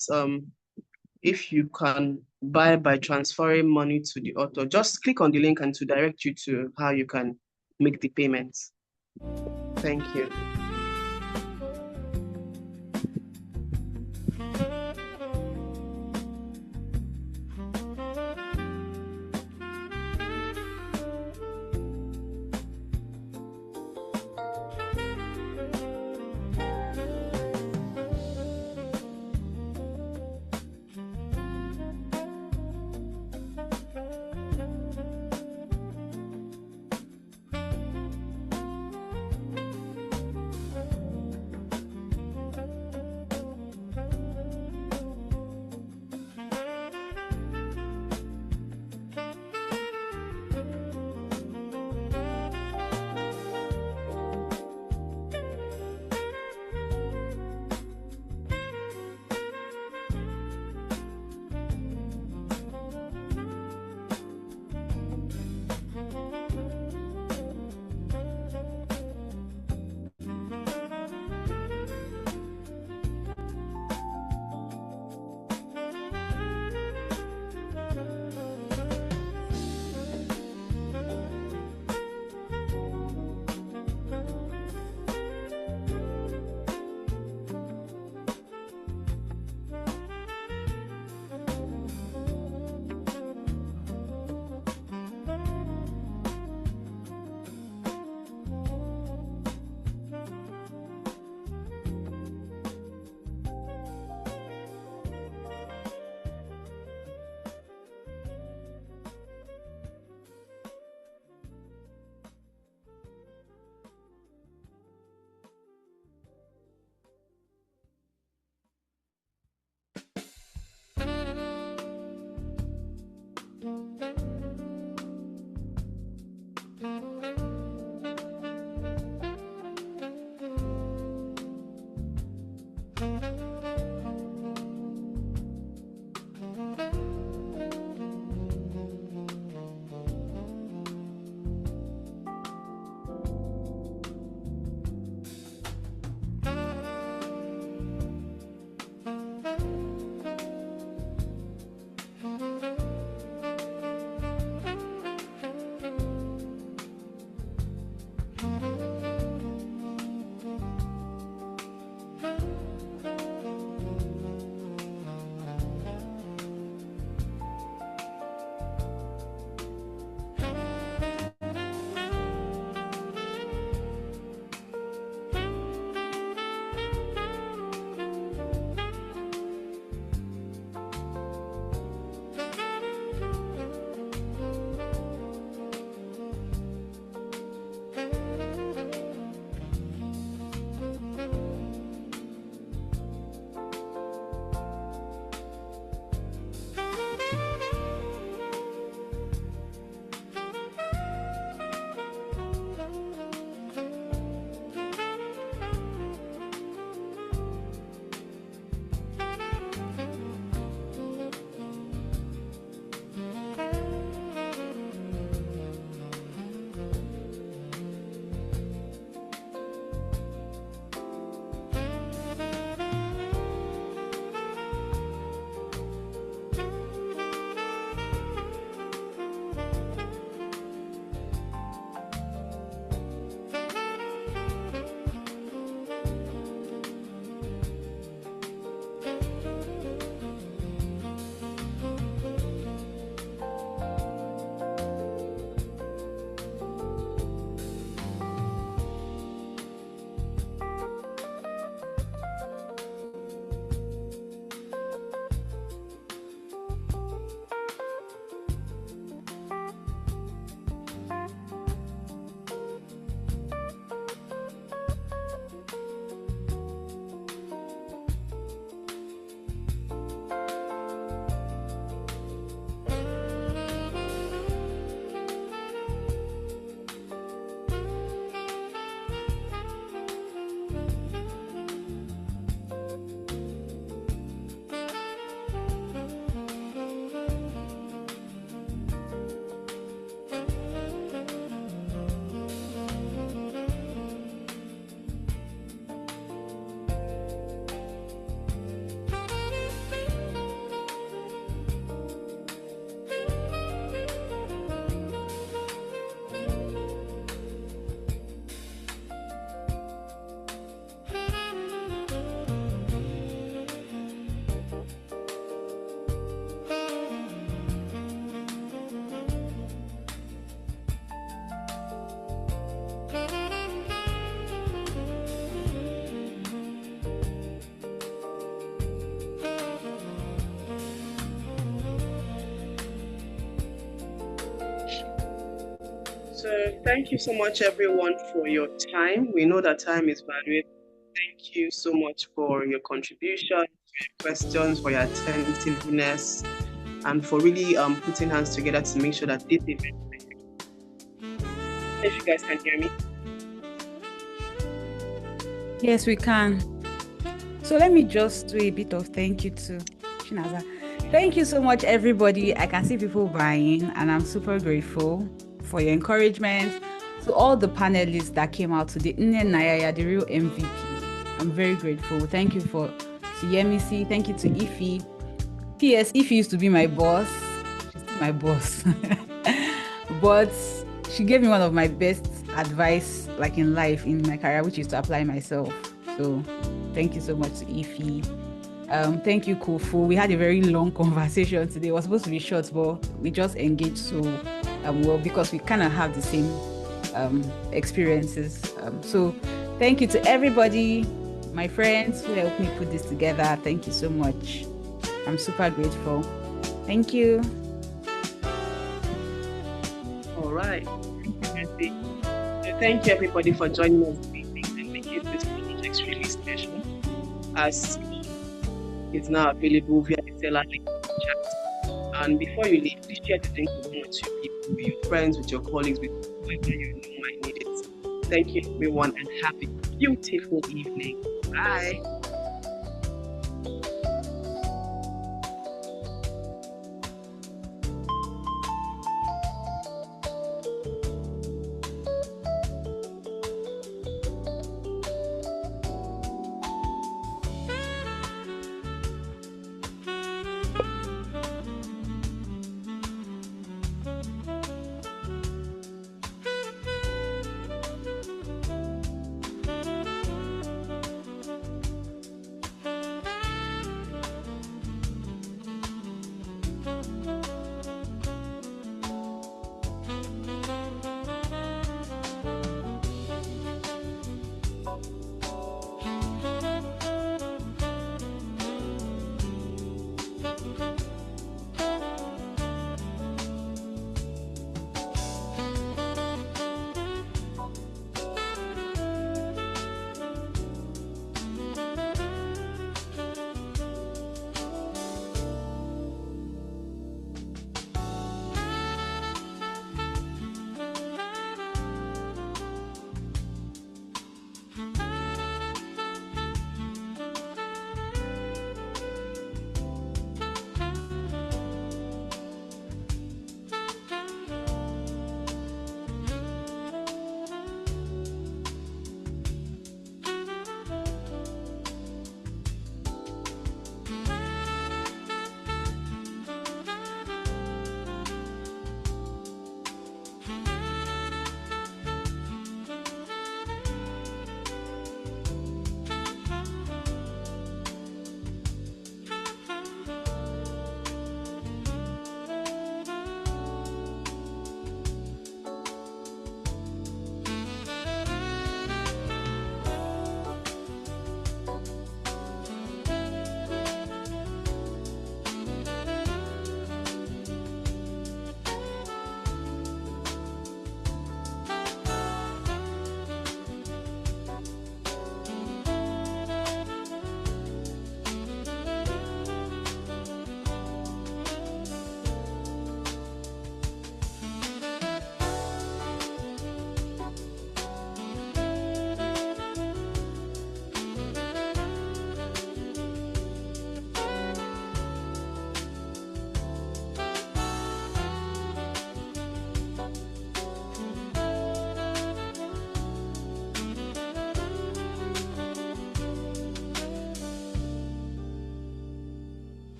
Speaker 1: if you can buy by transferring money to the author. Just click on the link and to direct you to how you can make the payments. Thank you. So thank you so much, everyone, for your time. We know that time is valuable. Thank you so much for your contribution, for your questions, for your attentiveness, and for really putting hands together to make sure that this event. If you guys can hear me.
Speaker 2: Yes, we can. So let me just do a bit of thank you to Chinaza. Thank you so much, everybody. I can see people buying, and I'm super grateful for your encouragement. To all the panelists that came out today, Nayaya, the real MVP. I'm very grateful. Thank you to Yemisi. Thank you to Ify. P.S. Ify used to be my boss. She's still my boss. But she gave me one of my best advice, like in life, in my career, which is to apply myself. So thank you so much to Ify. Thank you, Kofu. We had a very long conversation today. It was supposed to be short, but we just engaged so well because we kind of have the same experiences. So thank you to everybody, my friends who helped me put this together. Thank you so much. I'm super grateful. Thank you.
Speaker 1: All right. Thank you, so thank you, everybody, for joining us this evening and making this project really special. As it's now available via the seller link chat. And before you leave, please share the link with one or two people, with your friends, with your colleagues, with whoever you know might need it. Thank you, everyone, and have a beautiful evening. Bye.